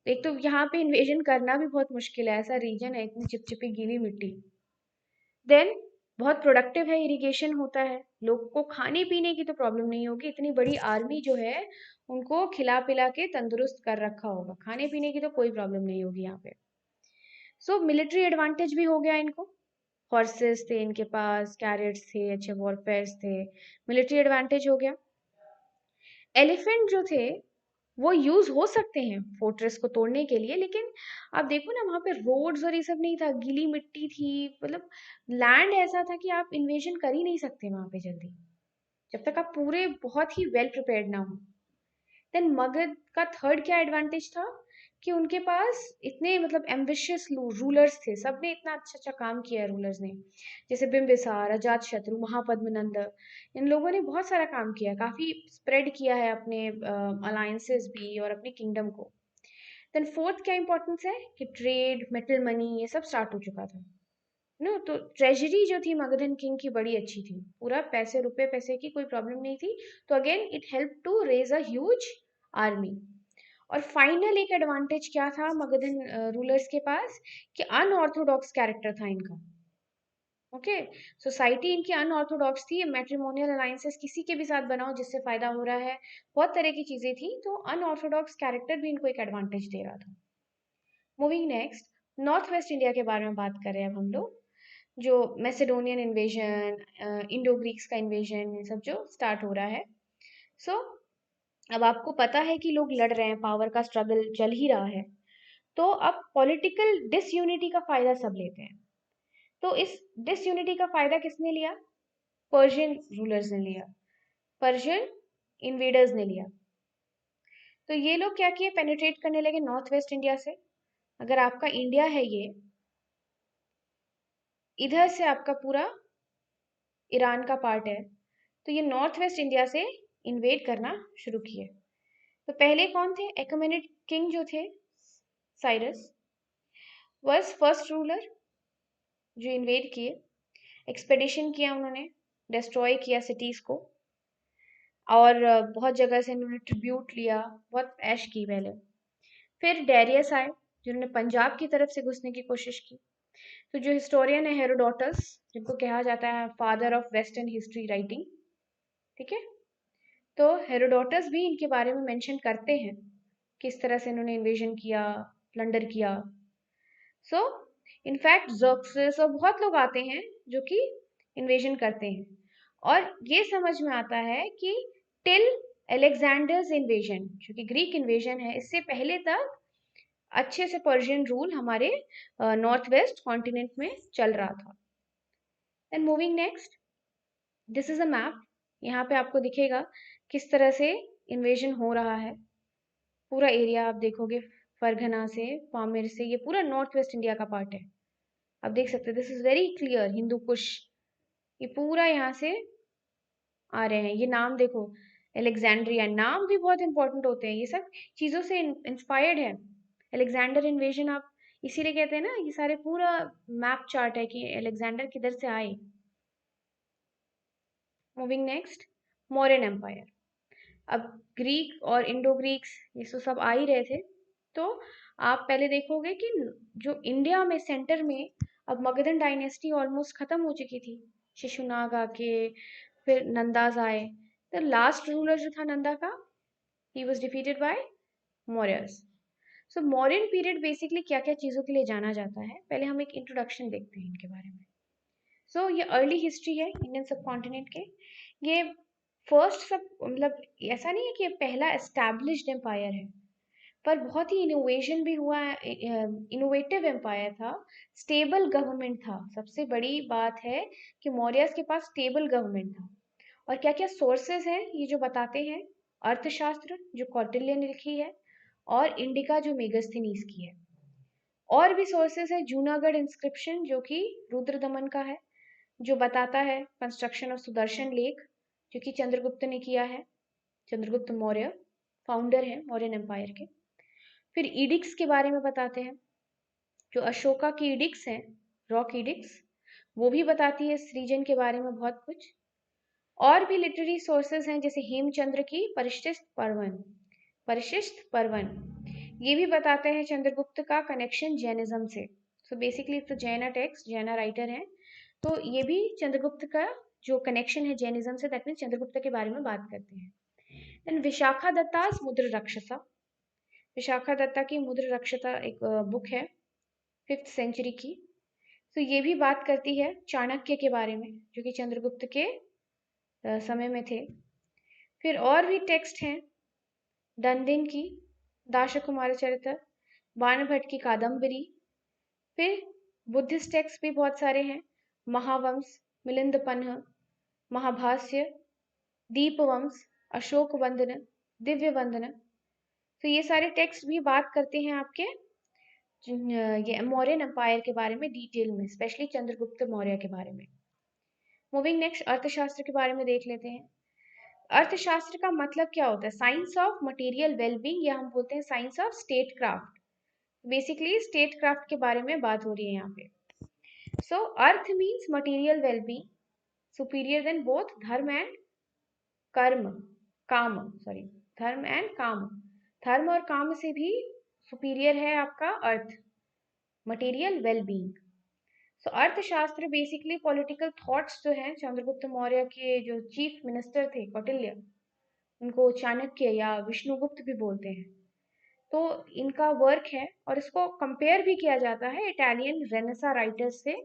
एक तो यहाँ पे इन्वेजन करना भी बहुत मुश्किल है, ऐसा रीजन है, इतनी चिपचिपी गीली मिट्टी। देन बहुत प्रोडक्टिव है, इरिगेशन होता है, लोग को खाने पीने की तो प्रॉब्लम नहीं होगी, इतनी बड़ी आर्मी जो है उनको खिला पिला के तंदुरुस्त कर रखा होगा, खाने पीने की तो कोई प्रॉब्लम नहीं होगी यहाँ पे। सो मिलिट्री एडवांटेज भी हो गया इनको, हॉर्सेस थे इनके पास, कैरेट्स थे, अच्छे वॉरफेयर्स थे, मिलिट्री एडवांटेज हो गया। एलिफेंट जो थे वो यूज हो सकते हैं फोर्ट्रेस को तोड़ने के लिए, लेकिन आप देखो ना वहां पे रोड्स और ये सब नहीं था, गीली मिट्टी थी, मतलब लैंड ऐसा था कि आप इन्वेजन कर ही नहीं सकते वहां पे जल्दी, जब तक आप पूरे बहुत ही वेल प्रिपेयर्ड ना हो। देन मगध का थर्ड क्या एडवांटेज था कि उनके पास इतने मतलब एम्बिशियस रूलर्स थे, सबने इतना अच्छा अच्छा काम किया है रूलर्स ने, जैसे बिम्बिसार, अजात शत्रु, महापद्मनंद, इन लोगों ने बहुत सारा काम किया, काफी स्प्रेड किया है अपने अलायंसेस भी और अपने किंगडम को। देन फोर्थ क्या इंपॉर्टेंस है कि ट्रेड, मेटल मनी, ये सब स्टार्ट हो चुका था ना, तो ट्रेजरी जो थी मगधन किंग की बड़ी अच्छी थी, पूरा पैसे रुपए पैसे की कोई प्रॉब्लम नहीं थी। तो again it help to raise a huge army. और फाइनल एक एडवांटेज क्या था मगधन रूलर्स के पास, कि अनऑर्थोडॉक्स कैरेक्टर था इनका। ओके, सोसाइटी इनकी अनऑर्थोडॉक्स थी, मैट्रिमोनियल अलायंसेस किसी के भी साथ बनाओ जिससे फायदा हो रहा है, बहुत तरह की चीजें थी, तो अनऑर्थोडॉक्स कैरेक्टर भी इनको एक एडवांटेज दे रहा था। Moving next, north west India के बारे में बात कर रहे हैं अब हम लोग, जो मैसेडोनियन इन्वेजन, इंडो ग्रीक्स का इन्वेजन, ये सब जो स्टार्ट हो रहा है। सो अब आपको पता है कि लोग लड़ रहे हैं, पावर का स्ट्रगल चल ही रहा है, तो अब पॉलिटिकल डिसयूनिटी का फायदा सब लेते हैं। तो इस डिसयूनिटी का फायदा किसने लिया? पर्शियन रूलर्स ने लिया, पर्शियन इन्वेडर्स ने लिया। तो ये लोग क्या किए, पेनिट्रेट करने लगे नॉर्थ वेस्ट इंडिया से। अगर आपका इंडिया है ये, इधर से आपका पूरा ईरान का पार्ट है, तो ये नॉर्थ वेस्ट इंडिया से इन्वेड करना शुरू किए। तो पहले कौन थे? एकमेनिड किंग जो थे, साइरस वाज फर्स्ट रूलर जो इन्वेड किए, एक्सपेडिशन किया उन्होंने, डिस्ट्रॉय किया सिटीज को, और बहुत जगह से इन्होंने ट्रिब्यूट लिया, बहुत ऐश की पहले। फिर डेरियस आए जिन्होंने पंजाब की तरफ से घुसने की कोशिश की। तो जो हिस्टोरियन है हेरोडोटस, जिनको कहा जाता है father of western history writing, ठीक है, तो हेरोडोटस भी इनके बारे में मेंशन करते हैं, किस तरह से इन्होंने इन्वेजन किया, प्लंडर किया। सो इनफैक्ट ज़र्क्सिस और बहुत लोग आते हैं जो कि इन्वेजन करते हैं, और ये समझ में आता है कि टिल अलेक्जेंडर्स इन्वेजन, जो कि ग्रीक इन्वेजन है, इससे पहले तक अच्छे से पर्शियन रूल हमारे नॉर्थ वेस्ट कॉन्टिनेंट में चल रहा था। Then moving next, this is a map, यहाँ पे आपको दिखेगा किस तरह से इन्वेजन हो रहा है। पूरा एरिया आप देखोगे, फरगना से, पामिर से, ये पूरा नॉर्थ वेस्ट इंडिया का पार्ट है। आप देख सकते हैं, this is very clear, Hindu Kush, ये पूरा यहाँ से आ रहे हैं। ये नाम देखो, एलेक्जेंड्रिया, नाम भी बहुत इंपॉर्टेंट होते हैं, ये सब चीज़ों से इंस्पायर्ड है। एलेक्जेंडर इन्वेजन आप इसीलिए कहते हैं ना, ये सारे पूरा मैप चार्ट है कि एलेक्जेंडर किधर से आए। Moving next, Mauryan empire. अब ग्रीक और इंडो ग्रीक्स ये तो सब आ ही रहे थे, तो आप पहले देखोगे कि जो इंडिया में सेंटर में अब मगधन डायनेस्टी ऑलमोस्ट खत्म हो चुकी थी, शिशुनाग आके, फिर नंदाज आए। द लास्ट रूलर जो था नंदा का, he was defeated by Mauryas. So Mauryan period basically क्या क्या चीज़ों के लिए जाना जाता है, पहले हम एक इंट्रोडक्शन देखते हैं इनके बारे में। सो ये अर्ली हिस्ट्री है इंडियन सब कॉन्टिनेंट के। ये फर्स्ट सब मतलब ऐसा नहीं है कि ये पहला एस्टैब्लिश्ड एम्पायर है, पर बहुत ही इनोवेशन भी हुआ है, इनोवेटिव एम्पायर था, स्टेबल गवर्नमेंट था। सबसे बड़ी बात है कि मौर्यस के पास स्टेबल गवर्नमेंट था। और क्या क्या सोर्सेज हैं ये जो बताते हैं, अर्थशास्त्र जो कौटिल्य ने लिखी है, और इंडिका जो मेगस्थनीज की है। और भी सोर्सेस है, जूनागढ़ इंस्क्रिप्शन जो कि रुद्रदमन का है, जो बताता है कंस्ट्रक्शन ऑफ सुदर्शन लेक, जो कि चंद्रगुप्त ने किया है। चंद्रगुप्त मौर्य फाउंडर है मौर्यन एम्पायर के। फिर ईडिक्स के बारे में बताते हैं, जो अशोका की ईडिक्स हैं, रॉक ईडिक्स, वो भी बताती है इस रीजन के बारे में बहुत कुछ। और भी लिटरेरी सोर्सेज हैं, जैसे हेमचंद्र की परिशिष्ट पर्वन, ये भी बताते हैं चंद्रगुप्त का कनेक्शन जैनिज्म से। सो बेसिकली तो जैना टेक्स्ट, जैना राइटर हैं, तो ये भी चंद्रगुप्त का जो कनेक्शन है जैनिज्म से, दैट मीन चंद्रगुप्त के बारे में बात करते हैं। देन विशाखा दत्ता मुद्र रक्षसा, विशाखा दत्ता की मुद्र रक्षसा एक बुक है 5th सेंचुरी की। तो ये भी बात करती है चाणक्य के बारे में, जो कि चंद्रगुप्त के समय में थे। फिर और भी टेक्स्ट हैं, दंदिन की दाशकुमार चरित्र, बाणभट्ट की कादम्बरी। फिर बुद्धिस्ट टेक्स्ट भी बहुत सारे हैं, महावंश, मिलिंद पन्ह, महाभाष्य, दीपवंश, अशोक वंदन, दिव्य वंदन। तो ये सारे टेक्स्ट भी बात करते हैं आपके ये मौर्यन एम्पायर के बारे में डिटेल में, स्पेशली चंद्रगुप्त मौर्य के बारे में। मूविंग नेक्स्ट, अर्थशास्त्र के बारे में देख लेते हैं। अर्थशास्त्र का मतलब क्या होता है? साइंस ऑफ मटेरियल वेलबींग, या हम बोलते हैं science of state craft. Basically state craft के बारे में बात हो रही है यहाँ पे। So artha means material wellbeing superior than both dharma and dharma and kama. धर्म और काम से भी सुपीरियर है आपका अर्थ, मटेरियल वेलबींग। सो अर्थशास्त्र बेसिकली पॉलिटिकल थॉट्स जो हैं चंद्रगुप्त मौर्य के जो चीफ मिनिस्टर थे कौटिल्य, उनको चाणक्य या विष्णुगुप्त भी बोलते हैं, तो इनका वर्क है। और इसको कंपेयर भी किया जाता है इटालियन रेनेसा राइटर्स से,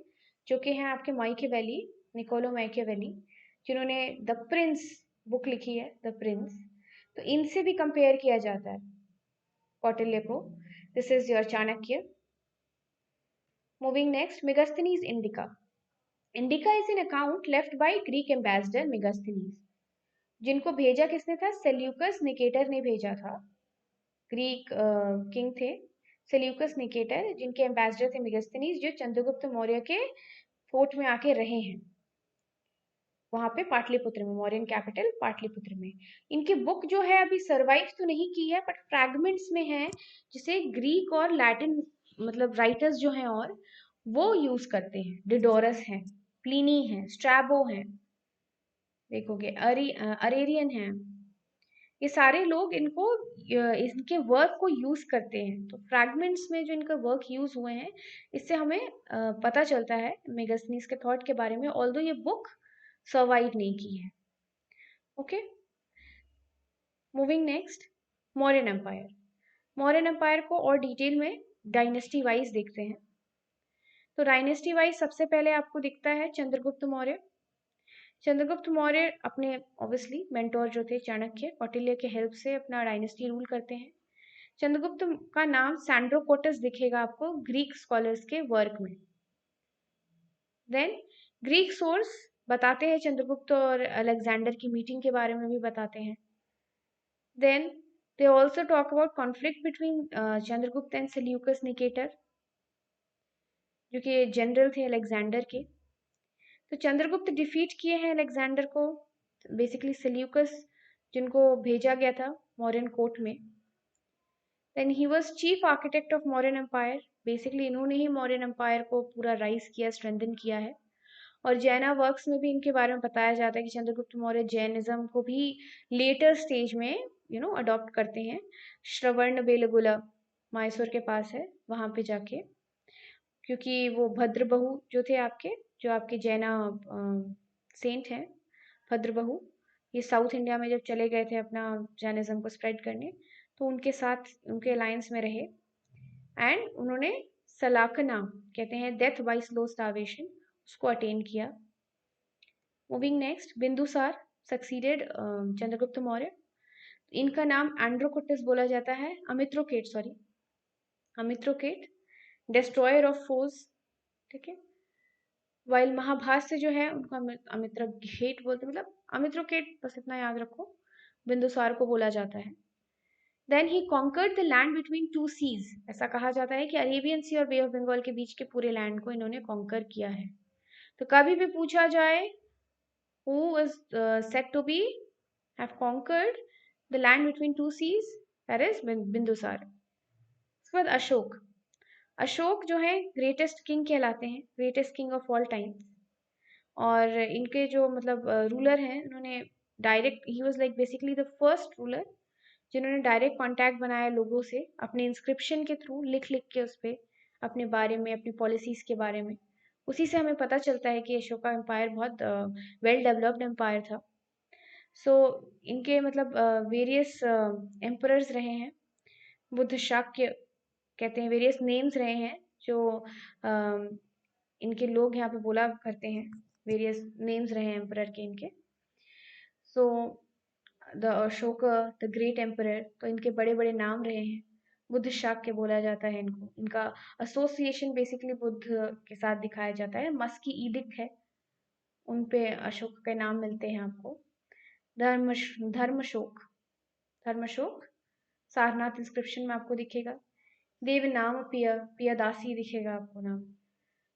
जो कि हैं आपके माइकेवेली, निकोलो माइकेवेली, जिन्होंने द प्रिंस बुक लिखी है, द प्रिंस। तो इनसे भी कंपेयर किया जाता है कौटिल्य को। This is your Chanakya. Moving next, Megasthenes indica. Indica is an account left by Greek ambassador Megasthenes, जिनको भेजा किसने था? सेल्यूकस निकेटर ने भेजा था। ग्रीक किंग थे सेल्यूकस निकेटर, जिनके एम्बेसडर थे मेगास्थनीज, जो चंद्रगुप्त मौर्य के फोर्ट में आके रहे हैं, वहां पे पाटलिपुत्र में, मौर्यन कैपिटल पाटलिपुत्र में। इनकी बुक जो है अभी सरवाइव तो नहीं की है, बट फ्रैगमेंट्स में है, जिसे ग्रीक और लैटिन मतलब राइटर्स जो हैं और वो यूज करते हैं। डिडोरस है, प्लिनी है, स्ट्रैबो है, देखोगे अरेरियन है, ये सारे लोग इनको इनके वर्क को यूज करते हैं। तो फ्रैगमेंट्स में जो इनका वर्क यूज हुए हैं, इससे हमें पता चलता है मेगास्थनीज के थॉट के बारे में, ऑल्दो ये बुक सर्वाइव नहीं की है। Okay, moving next, Mauryan empire. Mauryan empire को और डिटेल में डायनेस्टी वाइज देखते हैं। तो डायनेस्टी वाइज सबसे पहले आपको दिखता है चंद्रगुप्त मौर्य। चंद्रगुप्त मौर्य अपने ऑब्वियसली मेंटोर जो थे चाणक्य, कौटिल्य के हेल्प से अपना डायनेस्टी रूल करते हैं। चंद्रगुप्त का नाम सैंड्रोकोटस दिखेगा आपको ग्रीक स्कॉलर्स के वर्क में। देन ग्रीक सोर्स बताते हैं चंद्रगुप्त और अलेक्जेंडर की मीटिंग के बारे में भी बताते हैं। Then they also talk about conflict between Chandragupta and Seleucus Nicator, जो कि जनरल थे अलेक्जेंडर के। तो चंद्रगुप्त डिफीट किए हैं अलेक्जेंडर को, बेसिकली सेल्यूकस जिनको भेजा गया था मौर्यन कोर्ट में। Then he was chief architect of Mauryan empire, basically इन्होंने ही मौर्यन एम्पायर को पूरा राइज किया, स्ट्रेंथन किया है। और जैना वर्क्स में भी इनके बारे में बताया जाता है कि चंद्रगुप्त मौर्य जैनिज्म को भी लेटर स्टेज में अडॉप्ट करते हैं। श्रवण बेलगुला मैसूर के पास है, वहां पे जाके, क्योंकि वो भद्रबहु जो थे आपके, जो आपके जैना सेंट हैं भद्रबहु, ये साउथ इंडिया में जब चले गए थे अपना जैनिज्म को स्प्रेड करने, तो उनके साथ उनके अलायंस में रहे, एंड उन्होंने सलाकना कहते हैं डेथ बाय स्लो स्टार्वेशन, उसको अटेन किया। Moving next, Bindusara succeeded Chandragupta Maurya. इनका नाम एंड्रोकोटस बोला जाता है, अमित्रोकेट डिस्ट्रॉयर ऑफ फोर्स, ठीक है। वाइल महाभाष्य जो है उनको अमित्रघेट बोलते, मतलब अमित्रोकेट, बस इतना याद रखो। बिंदुसार को बोला जाता है। Then he conquered the land between two seas, ऐसा कहा जाता है कि अरेबियन सी और बे ऑफ बंगाल के बीच के पूरे लैंड को इन्होंने कॉन्कर किया है। तो कभी भी पूछा जाए who is said to be have conquered the land between two seas, that is Bindusara. उसके बाद अशोक। अशोक जो है ग्रेटेस्ट किंग कहलाते हैं, greatest king of all time. और इनके जो मतलब रूलर हैं, उन्होंने direct, he was like basically the first ruler जिन्होंने डायरेक्ट कांटेक्ट बनाया लोगों से अपने इंस्क्रिप्शन के थ्रू, लिख लिख के उस पर अपने बारे में, अपनी पॉलिसीज के बारे में। उसी से हमें पता चलता है कि अशोका एम्पायर बहुत वेल डेवलप्ड एम्पायर था। सो इनके मतलब वेरियस एम्परर्स रहे हैं, बुद्ध शाक्य कहते हैं, वेरियस नेम्स रहे हैं जो इनके लोग यहाँ पे बोला करते हैं, वेरियस नेम्स रहे हैं एम्परर के इनके। So the Ashok the great emperor, तो इनके बड़े बड़े नाम रहे हैं। बुद्ध शाक्य बोला जाता है इनको, इनका एसोसिएशन बेसिकली बुद्ध के साथ दिखाया जाता है। मस्की ईडिक्ट है, उन पे अशोक के नाम मिलते हैं आपको। धर्मशोक, धर्मशोक सारनाथ इंस्क्रिप्शन में आपको दिखेगा। देवनाम पियादासी दिखेगा आपको नाम।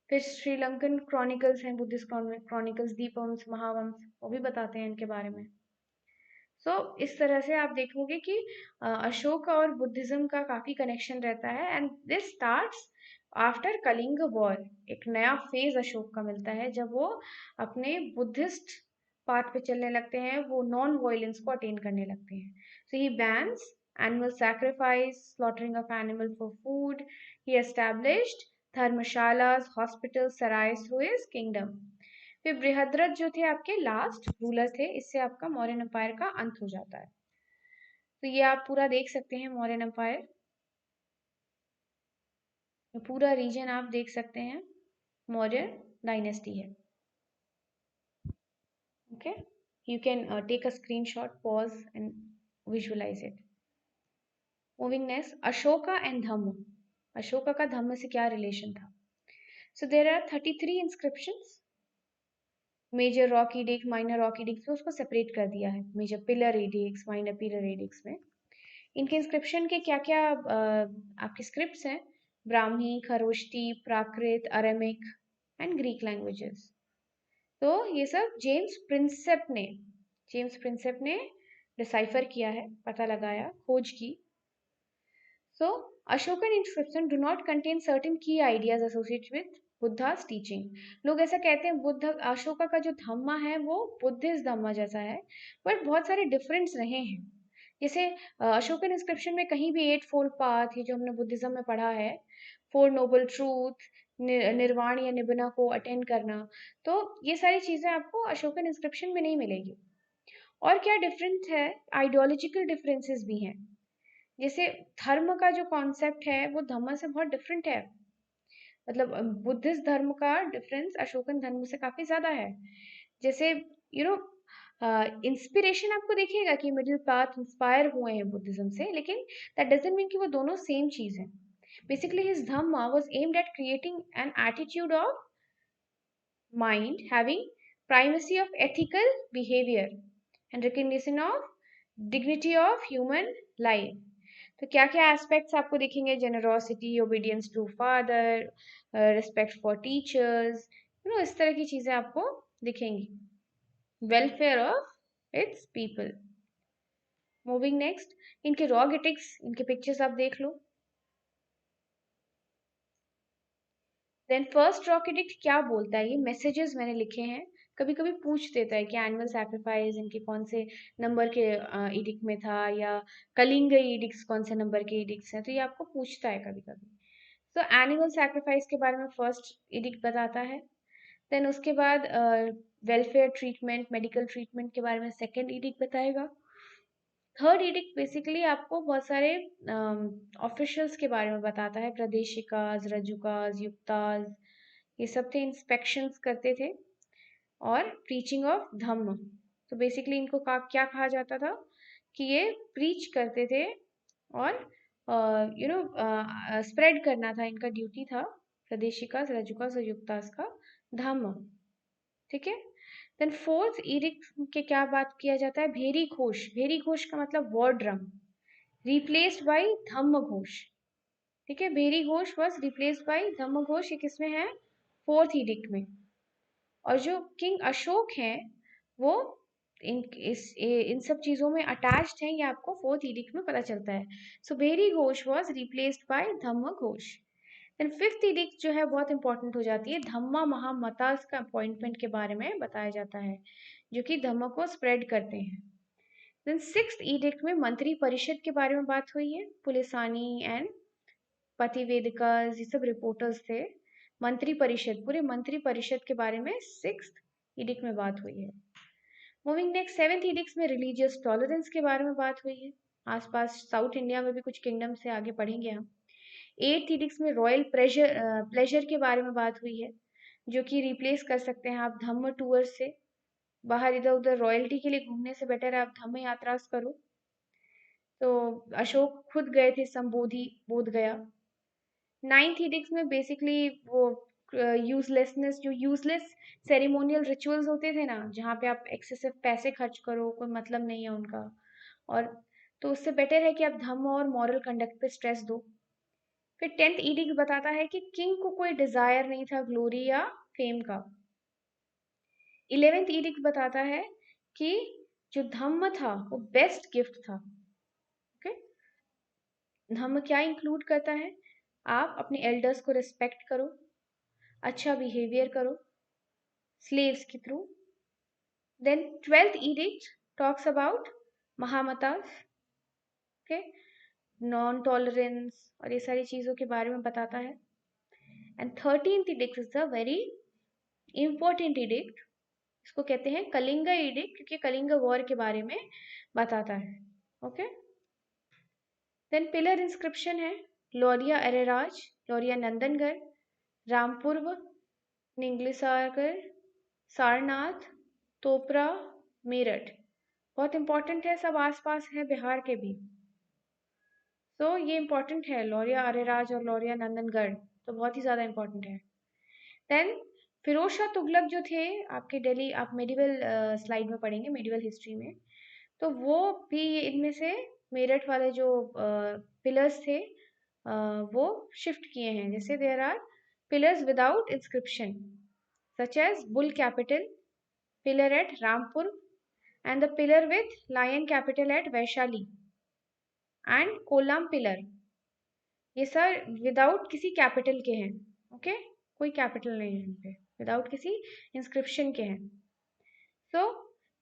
फिर श्रीलंकन क्रॉनिकल्स हैं, बुद्धिस्ट क्रॉनिकल्स, दीपवंश, महावंश, वो भी बताते हैं इनके बारे में। सो इस तरह से आप देखोगे कि अशोक और बुद्धिज्म का काफी कनेक्शन रहता है। And this starts after Kalinga war. एक नया फेज अशोक का मिलता है जब वो अपने बुद्धिस्ट पाथ पे चलने लगते हैं, वो नॉन वायलेंस को अटेन करने लगते हैं। So he bans animal sacrifice, slaughtering of animal for food. He established dharmashalas, hospitals, sarais through his kingdom. फिर बृहद्रथ जो थे आपके लास्ट रूलर थे, इससे आपका मौर्यन एम्पायर का अंत हो जाता है। तो ये आप पूरा देख सकते हैं मौर्यन एम्पायर, पूरा रीजन आप देख सकते हैं मौर्य डायनेस्टी है। Okay, you can take a screenshot, pause and visualize it. Moving next, Ashoka and dhamma. Ashoka का धम्म से क्या रिलेशन था? So there are 33 inscriptions. Major rock edict, minor rock edict में उसको सेपरेट कर दिया है, major pillar edicts, minor pillar edicts में। इनके इंस्क्रिप्शन के क्या क्या आपके स्क्रिप्ट्स हैं? Brahmi, Kharosthi, Prakrit, Aramaic and Greek languages. तो ये सब जेम्स प्रिंसेप ने डिसाइफर किया है, पता लगाया, खोज की। So Ashokan inscription do not contain certain key ideas associated with Buddha's teaching. लोग ऐसा कहते हैं बुद्ध अशोका का जो धम्मा है वो बुद्धिस्ट धम्मा जैसा है, बट बहुत सारे डिफरेंस रहे हैं। जैसे अशोकन इंस्क्रिप्शन में कहीं भी 8 फोल्ड पाथ, ये जो हमने बुद्धिज्म में पढ़ा है, 4 नोबल ट्रूथ, निर्वाण या निबना को अटेंड करना, तो ये सारी चीजें आपको अशोकन इंस्क्रिप्शन में नहीं मिलेगी। और क्या डिफरेंस है? आइडियोलॉजिकल डिफरेंसेस भी हैं। जैसे धर्म का जो कॉन्सेप्ट है वो धम्म से बहुत डिफरेंट है। मतलब बुद्धिस्ट धर्म का डिफरेंस अशोकन धर्म से काफी ज्यादा है। जैसे यू नो इंस्पिरेशन आपको देखिएगा कि मिडिल पाथ इंस्पायर हुए हैं बुद्धिज्म से, लेकिन दैट डजंट मीन कि वो दोनों सेम चीज है। Basically his Dhamma was aimed at creating an attitude of mind having primacy of ethical behavior and recognition of dignity of human life। तो क्या क्या एस्पेक्ट्स आपको दिखेंगे? Generosity, obedience to father, respect for teachers, इस तरह की चीजें आपको दिखेंगी। Welfare of its people. Moving next, इनके रॉग एटिक्स, इनके पिक्चर्स आप देख लो। देन फर्स्ट रॉक एडिक्ट क्या बोलता है? ये मैसेजेस मैंने लिखे हैं, कभी कभी पूछ देता है कि एनिमल सैक्रिफाइस इनके कौन से नंबर के एडिक्ट में था, या कलिंग एडिक्ट्स कौन से नंबर के एडिक्ट्स हैं, तो ये आपको पूछता है कभी कभी। तो एनिमल सैक्रिफाइस के बारे में फर्स्ट एडिक्ट बताता है। देन उसके बाद वेलफेयर ट्रीटमेंट, मेडिकल ट्रीटमेंट के बारे में सेकेंड एडिक्ट बताएगा। थर्ड एडिक्ट बेसिकली आपको बहुत सारे ऑफिशियल्स के बारे में बताता है, प्रादेशिकाज, रजुकाज, युक्ताज, ये सब थे, इंस्पेक्शंस करते थे और प्रीचिंग ऑफ धम्म। तो बेसिकली इनको क्या कहा जाता था कि ये प्रीच करते थे और स्प्रेड करना था, इनका ड्यूटी था, प्रादेशिकाज, रजुकाज और युक्ताज का धम्म। ठीक है। देन फोर्थ एडिक्ट के क्या बात किया जाता है, भेरी घोष। भेरी घोष का मतलब war drum, replaced by dhamma Ghosh. ठीक है, भेरी ghosha was replaced by dhamma Ghosh. ये किसमें है, फोर्थ एडिक्ट में। और जो किंग अशोक हैं वो इन सब चीजों में अटैच्ड हैं, ये आपको फोर्थ एडिक्ट में पता चलता है। So bheri ghosha was replaced by dhamma ghosha. Then fifth edict जो है बहुत इंपॉर्टेंट हो जाती है, धम्मा महामतास का अपॉइंटमेंट के बारे में बताया जाता है, जो कि धम्म को स्प्रेड करते हैं। देन सिक्स्थ एडिक्ट में मंत्री परिषद के बारे में बात हुई है, पुलिसानी एंड पतिवेदिकास ये सब रिपोर्टर्स थे। मंत्री परिषद, पूरे मंत्री परिषद के बारे में सिक्स्थ एडिक्ट में बात हुई है। मूविंग नेक्स्ट, सेवेंथ एडिक्ट में रिलीजियस टॉलरेंस के बारे में बात हुई है, आसपास साउथ इंडिया में भी कुछ किंगडम से आगे पढ़ेंगे हम। एट्थ एडिक्ट में रॉयल प्लेजर के बारे में बात हुई है, जो कि रिप्लेस कर सकते हैं आप धम्म टूर से। बाहर इधर उधर रॉयल्टी के लिए घूमने से बेटर है आप धम्म यात्रा करो। तो अशोक खुद गए थे संबोधि बोध गया। नाइन्थ एडिक्ट में बेसिकली वो यूजलेसनेस, जो यूजलेस सेरेमोनियल रिचुअल्स होते थे ना, जहाँ पे आप एक्सेसिव पैसे खर्च करो, कोई मतलब नहीं है उनका, और तो उससे बेटर है कि आप धम्म और मॉरल कंडक्ट पे स्ट्रेस दो। फिर टेंथ एडिक्ट बताता है कि किंग को कोई डिजायर नहीं था ग्लोरी या फेम का। इलेवेंथ एडिक्ट बताता है कि जो धम्म था वो बेस्ट गिफ्ट था। ओके, धम्म क्या इंक्लूड करता है, आप अपने एल्डर्स को रिस्पेक्ट करो, अच्छा बिहेवियर करो स्लेव्स के through. Then twelfth edict talks about mahamattas, okay, non tolerance और ये सारी चीजों के बारे में बताता है। And thirteenth edict is the very important edict, इसको कहते हैं कलिंगा एडिक्ट, क्योंकि कलिंगा वॉर के बारे में बताता है। ओके, देन पिलर इंस्क्रिप्शन है, लौरिया अरेराज, लौरिया नंदनगढ़, रामपुर, निंगलिसागर, सारनाथ, तोपरा, मेरठ। बहुत इंपॉर्टेंट है, सब आसपास है बिहार के भी। तो ये इंपॉर्टेंट है, लौरिया अरेराज और लौरिया नंदनगढ़ तो बहुत ही ज़्यादा इंपॉर्टेंट है। देन फिरोज शाह तुगलक जो थे आपके दिल्ली, आप मेडिवल स्लाइड में पढ़ेंगे, मेडिवल हिस्ट्री में, तो वो भी इनमें से मेरठ वाले जो पिलर्स थे वो शिफ्ट किए हैं। जैसे there are pillars without inscription such as bull capital pillar at Rampur and the pillar with lion capital at Vaishali and कोलाम पिलर, ये सर विदाउट किसी कैपिटल के हैं। ओके, कोई कैपिटल नहीं है इन पे, विदाउट किसी इंस्क्रिप्शन के हैं। तो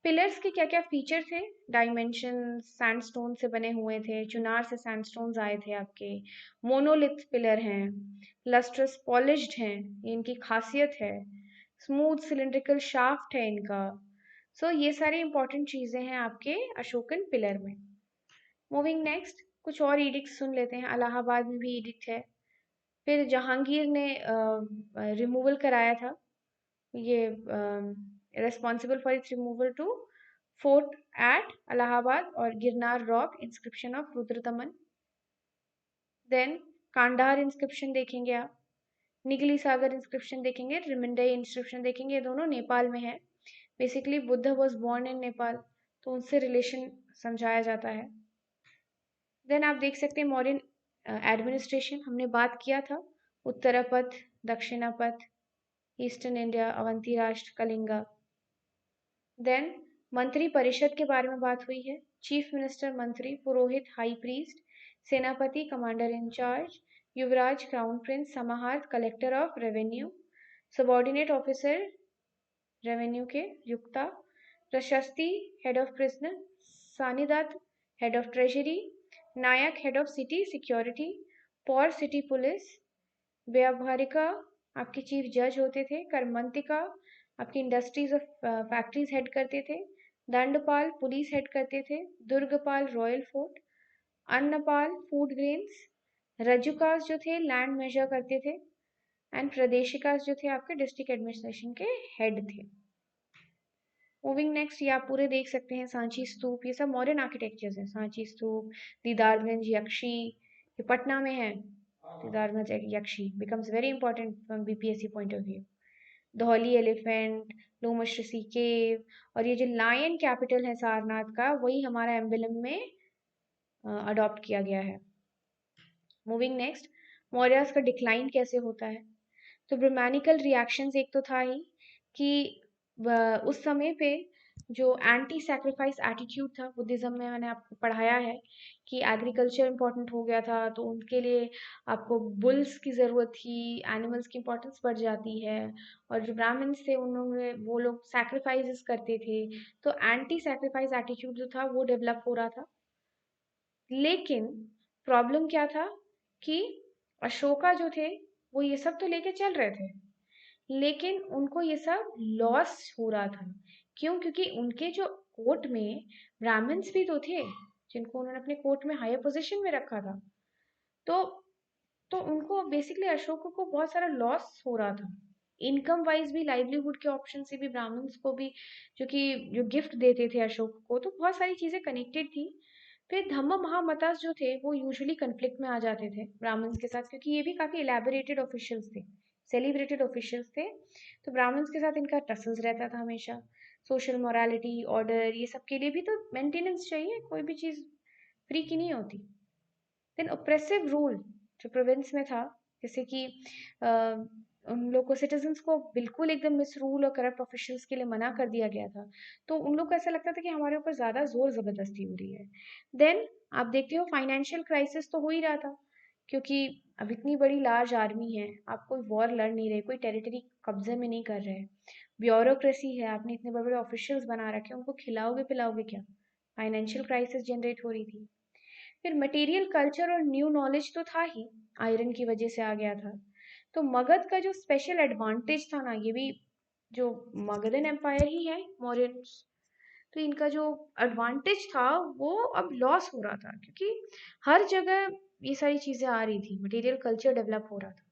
पिलर्स के क्या क्या फीचर थे, डायमेंशन सैंडस्टोन से बने हुए थे, चुनार से सैंडस्टोन्स आए थे आपके, मोनोलिथ पिलर हैं, लस्ट्रस पॉलिश्ड हैं, ये इनकी खासियत है, स्मूथ सिलिंड्रिकल शाफ्ट है इनका। सो ये सारी इंपॉर्टेंट चीजें हैं आपके अशोकन पिलर में। मूविंग नेक्स्ट, कुछ और एडिक्ट सुन लेते हैं। इलाहाबाद में भी एडिक्ट है, फिर जहांगीर ने रिमूवल कराया था, ये responsible for its removal to fort at Allahabad और Girnar rock inscription of Rudradaman. Then Kandahar inscription देखेंगे आप, निगली सागर इंस्क्रिप्शन देखेंगे, रिमिंडई इंस्क्रिप्शन देखेंगे, ये दोनों नेपाल में है। Basically Buddha was born in Nepal, तो उनसे रिलेशन समझाया जाता है। देन आप देख सकते हैं मॉडर्न एडमिनिस्ट्रेशन, हमने बात किया था, उत्तरापथ, दक्षिणापथ, ईस्टर्न इंडिया, अवंती राष्ट्र, कलिंगा। देन मंत्री परिषद के बारे में बात हुई है, chief minister, mantri, purohit, high priest, senapati, commander in charge, yuvaraj, crown prince, samaharta, collector of revenue, subordinate officer revenue के, yukta, prashasti, head of prisoner, sannidhata, head of treasury, nayaka, head of city security, paura, city police, vyavaharika आपके चीफ जज होते थे, करमंतिका आपकी इंडस्ट्रीज ऑफ फैक्ट्रीज हेड करते थे, दंडपाल police head करते थे, Durgapala royal fort, Annapala food grains, rajukas जो थे लैंड मेजर करते थे, एंड प्रदेशिकास जो थे आपके डिस्ट्रिक्ट एडमिनिस्ट्रेशन के हेड थे। मूविंग नेक्स्ट, ये आप पूरे देख सकते हैं, सांची स्तूप, ये सब मॉडर्न आर्किटेक्चर्स हैं। सांची स्तूप, दीदारगंज यक्षी, ये पटना में है, Didarganj Yakshi becomes very important from BPSC point of view. Dhauli elephant, Lomas cave, और ये जो लायन कैपिटल है सारनाथ का, वही हमारा एम्बलम में अडॉप्ट किया गया है। मूविंग नेक्स्ट, मौर्यस का डिक्लाइन कैसे होता है? तो ब्रह्मैनिकल रिएक्शंस एक तो था ही कि उस समय पे जो एंटी सैक्रिफाइस एटीट्यूड था बुद्धिज्म में, मैंने आपको पढ़ाया है कि एग्रीकल्चर इंपॉर्टेंट हो गया था, तो उनके लिए आपको बुल्स की ज़रूरत थी, एनिमल्स की इंपॉर्टेंस बढ़ जाती है, और जो ब्राह्मण्स थे उन्होंने वो लोग सैक्रिफाइसेस करते थे, तो एंटी सैक्रिफाइस एटीट्यूड जो था वो डेवलप हो रहा था। लेकिन प्रॉब्लम क्या था कि अशोका जो थे वो ये सब तो लेके चल रहे थे, लेकिन उनको ये सब लॉस हो रहा था। क्यों? क्योंकि उनके जो कोर्ट में ब्राह्मण्स भी तो थे, जिनको उन्होंने अपने कोर्ट में हायर पोजीशन में रखा था। तो उनको बेसिकली अशोक को बहुत सारा लॉस हो रहा था, इनकम वाइज भी, लाइवलीहुड के ऑप्शन से भी, ब्राह्मण्स को भी, जो गिफ्ट देते थे अशोक को, तो बहुत सारी चीजें कनेक्टेड थी। फिर धम्म महामतास जो थे वो यूजुअली कन्फ्लिक्ट में आ जाते थे ब्राह्मण्स के साथ, क्योंकि ये भी काफी एलैबोरेटेड ऑफिशियल्स थे, सेलिब्रेटेड ऑफिशियल्स थे, तो ब्राह्मण्स के साथ इनका टसल्स रहता था हमेशा। सोशल मोरालिटी, ऑर्डर, ये सब के लिए भी तो मेंटेनेंस चाहिए, कोई भी चीज फ्री की नहीं होती। देन ओप्रेसिव रूल जो प्रोविंस में था, जैसे कि उन लोग को, सिटीजन्स को बिल्कुल एकदम मिसरूल और करप्ट ऑफिशियल्स के लिए मना कर दिया गया था, तो उन लोग को ऐसा लगता था कि हमारे ऊपर ज़्यादा जोर ज़बरदस्ती हो रही है। देन आप देखते हो फाइनेंशियल क्राइसिस तो हो ही रहा था, क्योंकि अब इतनी बड़ी लार्ज आर्मी है, आप कोई वॉर लड़ नहीं रहे, कोई टेरिटरी कब्जे में नहीं कर रहे, ब्यूरोक्रेसी है, आपने इतने बड़े बड़े ऑफिशियल्स बना रखे, उनको खिलाओगे पिलाओगे क्या? फाइनेंशियल क्राइसिस जनरेट हो रही थी। फिर मटेरियल कल्चर और न्यू नॉलेज तो था ही, आयरन की वजह से आ गया था। तो मगध का जो स्पेशल एडवांटेज था ना, ये भी जो मगधन एम्पायर ही है, मौर्यंस, तो इनका जो एडवांटेज था वो अब लॉस हो रहा था, क्योंकि हर जगह ये सारी चीजें आ रही थी, मटेरियल कल्चर डेवलप हो रहा था।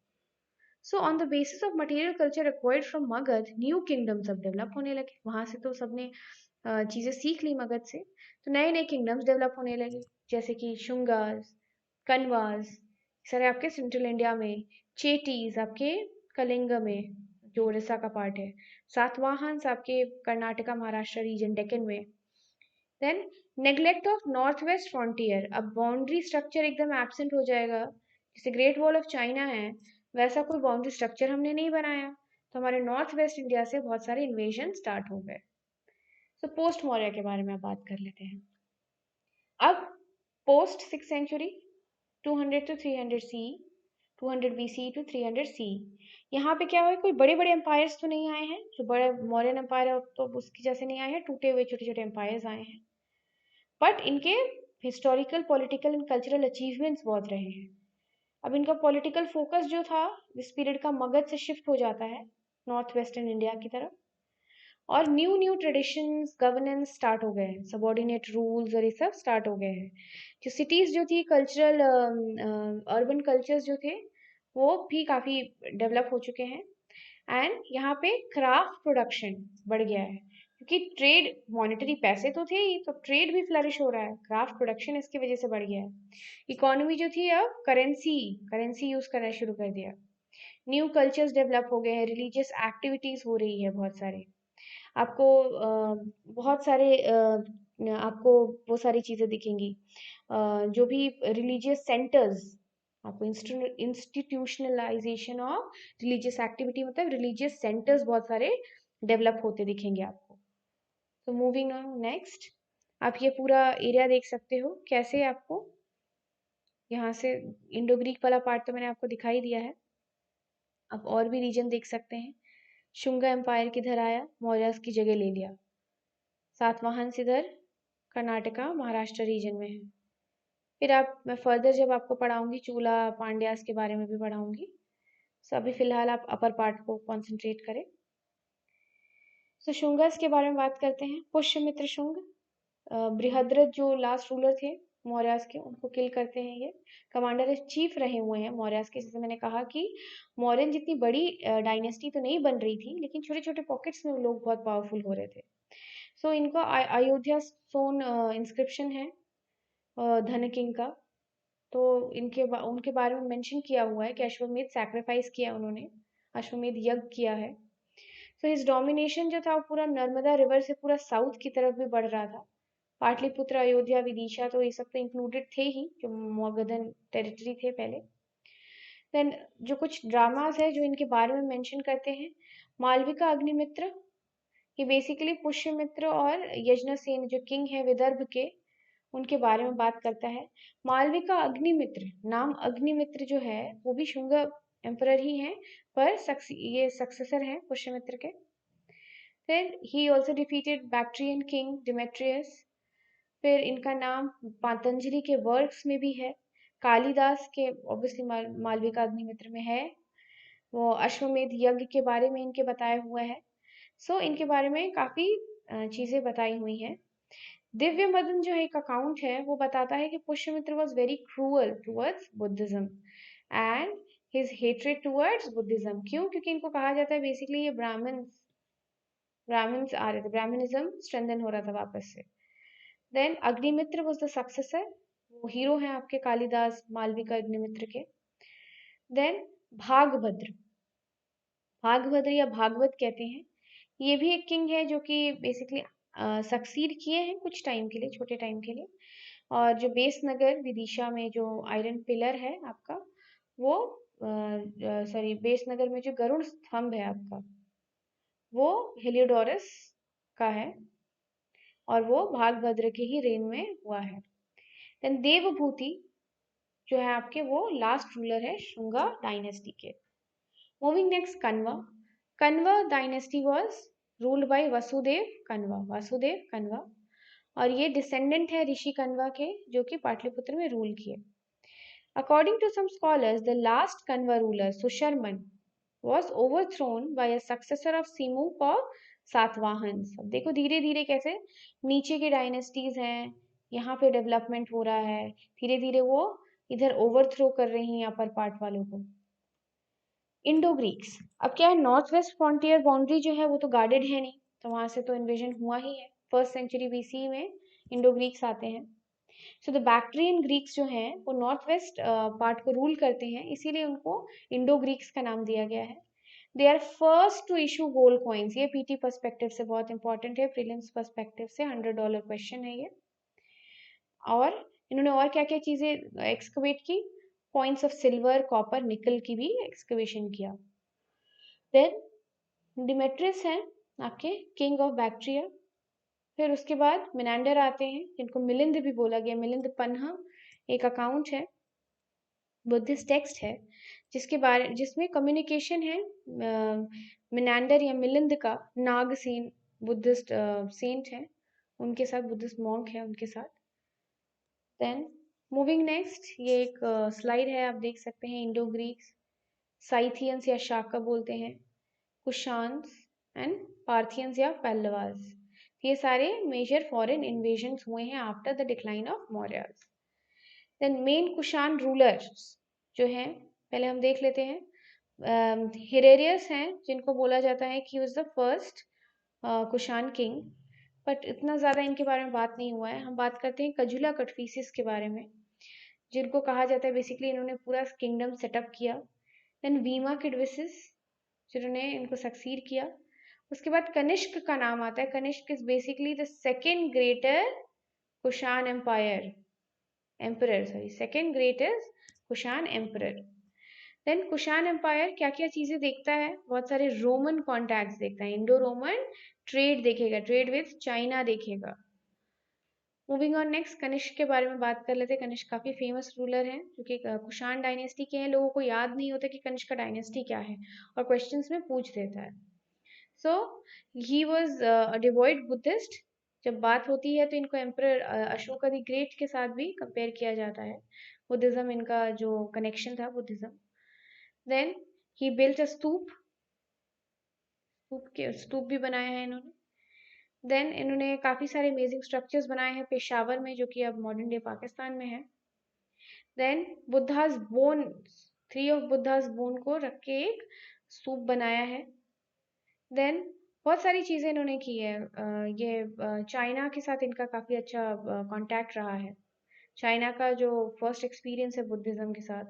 So on the basis of material culture acquired from Magadh, new kingdoms अब डेवलप होने लगे, वहां से तो सबने चीजें सीख ली मगध से, तो नए नए किंगडम्स डेवलप होने लगे, जैसे कि शुंगास, कन्वास, सारे आपके सेंट्रल इंडिया में, चेटीज आपके कलिंग में, जो उड़ीसा का पार्ट है, सातवाहन्स आपके कर्नाटका महाराष्ट्र रीजन डेक्कन में। Then neglect of north west frontier, अब बाउंड्री स्ट्रक्चर एकदम एब्सेंट हो जाएगा, जैसे ग्रेट वॉल ऑफ चाइना है, वैसा कोई बाउंड्री स्ट्रक्चर हमने नहीं बनाया, तो हमारे नॉर्थ वेस्ट इंडिया से बहुत सारे इन्वेजन स्टार्ट हो गए। तो पोस्ट मौर्य के बारे में आप बात कर लेते हैं। अब post 6th century, 200 to 300 C, 200 BC to 300 C, यहाँ पे क्या हुआ, कोई बड़े बड़े एम्पायर्स तो नहीं आए हैं, जो बड़े मौर्यन एम्पायर है तो उसकी जैसे नहीं आए हैं, टूटे हुए छोटे छोटे एम्पायर्स आए हैं, बट इनके historical, political and cultural achievements बहुत रहे हैं। अब इनका पॉलिटिकल फोकस जो था इस पीरियड का, मगध से शिफ्ट हो जाता है नॉर्थ वेस्टर्न इंडिया की तरफ, और new new traditions, governance start हो गए हैं, सबॉर्डिनेट रूल्स और ये सब स्टार्ट हो गए हैं। जो सिटीज जो थी, कल्चरल अर्बन कल्चर्स जो थे वो भी काफ़ी डेवलप हो चुके हैं, एंड यहाँ पे क्राफ्ट प्रोडक्शन बढ़ गया है, क्योंकि ट्रेड, मॉनेटरी पैसे तो थे ही, तो ट्रेड भी फ्लरिश हो रहा है, क्राफ्ट प्रोडक्शन इसकी वजह से बढ़ गया है। इकोनॉमी जो थी, अब करेंसी करेंसी यूज करना शुरू कर दिया, न्यू कल्चर्स डेवलप हो गए हैं, रिलीजियस एक्टिविटीज हो रही है बहुत सारे, आपको बहुत सारे आपको वो सारी चीज़ें दिखेंगी, जो भी रिलीजियस सेंटर्स, आपको इंस्टीट्यूशनलाइजेशन ऑफ रिलीजियस एक्टिविटी, मतलब रिलीजियस सेंटर्स बहुत सारे डेवलप होते दिखेंगे आपको। तो मूविंग ऑन नेक्स्ट, आप ये पूरा एरिया देख सकते हो कैसे, आपको यहाँ से इंडो ग्रीक वाला पार्ट तो मैंने आपको दिखाई दिया है, आप और भी रीजन देख सकते हैं। शुंगा एम्पायर किधर आया, मौर्यस की जगह ले लिया, सातवाहन इधर कर्नाटका महाराष्ट्र रीजन में है। फिर मैं फर्दर जब आपको पढ़ाऊंगी चूला पांड्यास के बारे में भी पढ़ाऊंगी, तो अभी फिलहाल आप अपर पार्ट को कॉन्सेंट्रेट करें। तो शुंगस के बारे में बात करते हैं। पुष्यमित्र शुंग, बृहद्रथ जो लास्ट रूलर थे मौर्यास के, उनको किल करते हैं ये, कमांडर चीफ रहे हुए हैं मौर्यास के। जैसे मैंने कहा कि मौर्यन जितनी बड़ी डायनेस्टी तो नहीं बन रही थी, लेकिन छोटे छोटे पॉकेट्स में लोग बहुत पावरफुल हो रहे थे। सो इनका अयोध्या सोन इंस्क्रिप्शन है धन किंग का, तो उनके बारे में मेंशन किया हुआ है कि अश्वमेध सैक्रिफाइस किया उन्होंने, अश्वमेध यज्ञ किया है। सो हिज डोमिनेशन जो था वो पूरा नर्मदा रिवर से पूरा साउथ की तरफ भी बढ़ रहा था। पाटलिपुत्र, अयोध्या, विदिशा तो ये सब तो इंक्लूडेड थे ही, जो मगधन टेरिटरी थे पहले। देन जो कुछ ड्रामास है जो इनके बारे में मेंशन करते हैं, मालविका अग्निमित्र, ये बेसिकली पुष्यमित्र और यज्ञसेन जो किंग है विदर्भ के, उनके बारे में बात करता है। मालविका अग्निमित्र, नाम अग्निमित्र जो है वो भी शुंग एम्परर ही हैं, पर ये सक्सेसर हैं पुष्यमित्र के। फिर he also defeated Bactrian king Demetrious. फिर इनका नाम पतंजलि के वर्क्स में भी है, कालिदास के ऑब्वियसली मालविका अग्निमित्र में है, वो अश्वमेध यज्ञ के बारे में इनके बताया हुआ है। सो इनके बारे में काफी चीजें बताई हुई हैं। दिव्य मदन जो एक अकाउंट है वो बताता है कि Pushyamitra was very cruel towards Buddhism and his hatred towards Buddhism. क्यों? क्योंकि इनको कहा जाता है बेसिकली ये ब्राह्मण्स आ रहे थे, ब्राह्मणिज्म स्ट्रेंथन हो रहा था वापस से। Then Agnimitra was the successor, वो हीरो हैं आपके कालिदास मालविका अग्निमित्र के। देन भागभद्र, भागभद्र या भागवत कहते हैं, ये भी एक किंग है जो कि बेसिकली सक्सीड किए हैं कुछ टाइम के लिए, छोटे टाइम के लिए। और जो बेस नगर विदिशा में जो आयरन पिलर है आपका, वो सॉरी बेस नगर में जो गरुड़ स्तंभ है आपका, वो हेलियोडोरस का है और वो भागभद्र के ही रेन में हुआ है। देन देवभूति जो है आपके, वो लास्ट रूलर है शुंगा डायनेस्टी के। Moving next, Kanva. Kanva dynasty was ruled by Vasudeva Kanva, Vasudeva Kanva, और ये डिसेंडेंट है ऋषि कण्वा के जो कि पाटलिपुत्र में रूल किए। According to some scholars the last Kanva ruler Susharman was overthrown by a successor of Simuk और सातवाहन। अब देखो धीरे धीरे कैसे नीचे की डायनेस्टीज हैं, यहाँ पे डेवलपमेंट हो रहा है, धीरे धीरे वो इधर ओवरथ्रो कर रही हैं अपर पार्ट वालों को। इंडो ग्रीक्स, अब क्या है, नॉर्थ वेस्ट फ्रंटियर बाउंड्री जो है वो तो गार्डेड है नहीं, तो वहां से तो इन्वेजन हुआ ही है। फर्स्ट सेंचुरी बीसी में इंडो ग्रीक्स आते हैं। सो द बैक्ट्रियन ग्रीक्स जो हैं वो नॉर्थ वेस्ट पार्ट को रूल करते हैं, इसीलिए उनको इंडो ग्रीक्स का नाम दिया गया है। They are first to issue gold coins, ये पीटी पर्सपेक्टिव से बहुत इंपॉर्टेंट है, प्रीलिम्स पर्सपेक्टिव से $100 क्वेश्चन है ये। और इन्होंने और क्या क्या चीजें एक्सकवेट की, पॉइंट्स ऑफ सिल्वर, कॉपर, निकल की भी एक्सकवेशन किया। देन डिमेट्रियस हैं आपके किंग ऑफ बैक्ट्रिया। फिर उसके बाद मिनांडर आते हैं जिनको मिलिंद भी बोला गया, मिलिंद पन्हा एक अकाउंट है, बुद्धिस्ट टेक्स्ट है जिसमें कम्युनिकेशन है मिनांडर या मिलिंद का नागसेन, बुद्धिस्ट सेंट है, उनके साथ, बुद्धिस्ट मॉन्क है उनके साथ। देन मूविंग नेक्स्ट, ये एक स्लाइड है, आप देख सकते हैं, इंडो ग्रीक्स, साइथियंस या शाका बोलते हैं, कुशान्स एंड पार्थियंस या पल्लवास। ये सारे मेजर फॉरेन इन्वेजन्स हुए हैं after the decline of Mauryas. Then main Kushan rulers जो हैं, पहले हम देख लेते हैं। हिरेरियस हैं जिनको बोला जाता है कि was the first Kushan king, but इतना ज़्यादा इनके बारे में बात नहीं हुआ है। हम बात करते हैं कजुला कटफिसिस के बारे में, जिनको कहा जाता है बेसिकली इन्होंने पूरा किंगडम सेटअप किया। देन वीमा किडविसिस जिन्होंने इनको सक्सीड किया। उसके बाद कनिष्क का नाम आता है, Kanishka is basically the second greater Kushan empire, emperor sorry, second greatest Kushan emperor. Then Kushan empire क्या क्या चीजें देखता है, बहुत सारे रोमन कॉन्टैक्ट्स देखता है, इंडो रोमन ट्रेड देखेगा, ट्रेड विथ चाइना देखेगा। मूविंग ऑन नेक्स्ट, कनिष्क के बारे में बात कर लेते हैं। कनिष्क काफी फेमस रूलर हैं जो कि कुशान डायनेस्टी के हैं, लोगों को याद नहीं होता कि कनिष्क का डायनेस्टी क्या है और क्वेश्चंस में पूछ देता है। So he was a डिवोइड Buddhist. जब बात होती है तो इनको एम्परर अशोका द ग्रेट के साथ भी कंपेयर किया जाता है, बुद्धिज्म इनका जो कनेक्शन था Buddhism. Then he built a stupa भी बनाया है इन्होंने। देन इन्होंने काफी सारे अमेजिंग स्ट्रक्चर्स बनाए हैं पेशावर में, जो कि अब मॉडर्न डे पाकिस्तान में है। Then Buddha's bone, 3 of Buddha's bone को रख के एक स्तूप बनाया है। देन बहुत सारी चीजें इन्होंने की है। ये चाइना के साथ इनका काफी अच्छा कांटेक्ट रहा है। चाइना का जो फर्स्ट एक्सपीरियंस है बुद्धिज्म के साथ,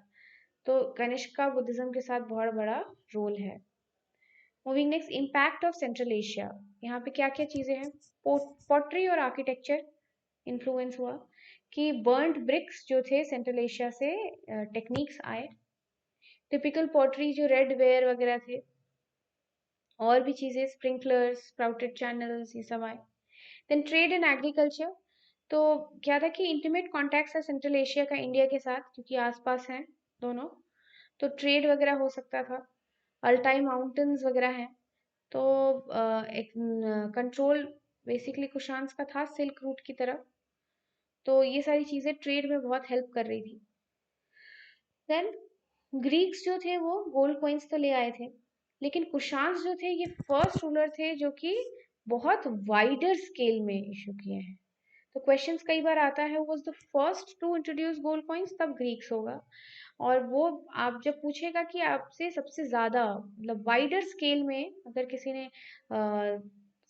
तो कनिष्क का बुद्धिज्म के साथ बहुत बड़ा रोल है। Moving next, impact of central Asia. यहाँ पे क्या क्या चीजें हैं? पॉटरी और आर्किटेक्चर इन्फ्लुएंस हुआ, कि बर्न्ड ब्रिक्स जो थे सेंट्रल एशिया से टेक्निक्स आए, टिपिकल पॉटरी जो रेड वेयर वगैरह थे, और भी चीजें, स्प्रिंकलर्स, स्प्राउटेड चैनल्स, ये सब आए। देन ट्रेड एंड एग्रीकल्चर, तो क्या था कि इंटीमेट कॉन्टैक्ट्स है सेंट्रल एशिया का इंडिया के साथ, क्योंकि आसपास हैं दोनों, तो ट्रेड वगैरह हो सकता था। अल्टाई माउंटेन्स वगैरह हैं, तो एक कंट्रोल बेसिकली कुशान्स का था सिल्क रूट की तरफ, तो ये सारी चीज़ें ट्रेड में बहुत हेल्प कर रही थी। देन ग्रीक्स जो थे वो गोल्ड कॉइन्स तो ले आए थे, लेकिन कुशान्स जो थे ये फर्स्ट रूलर थे जो कि बहुत वाइडर स्केल में इशू किए हैं। तो क्वेश्चंस कई बार आता है, was the first to introduce gold coins, तब ग्रीक्स होगा। और वो आप जब पूछेगा कि आपसे सबसे ज्यादा मतलब वाइडर स्केल में अगर किसी ने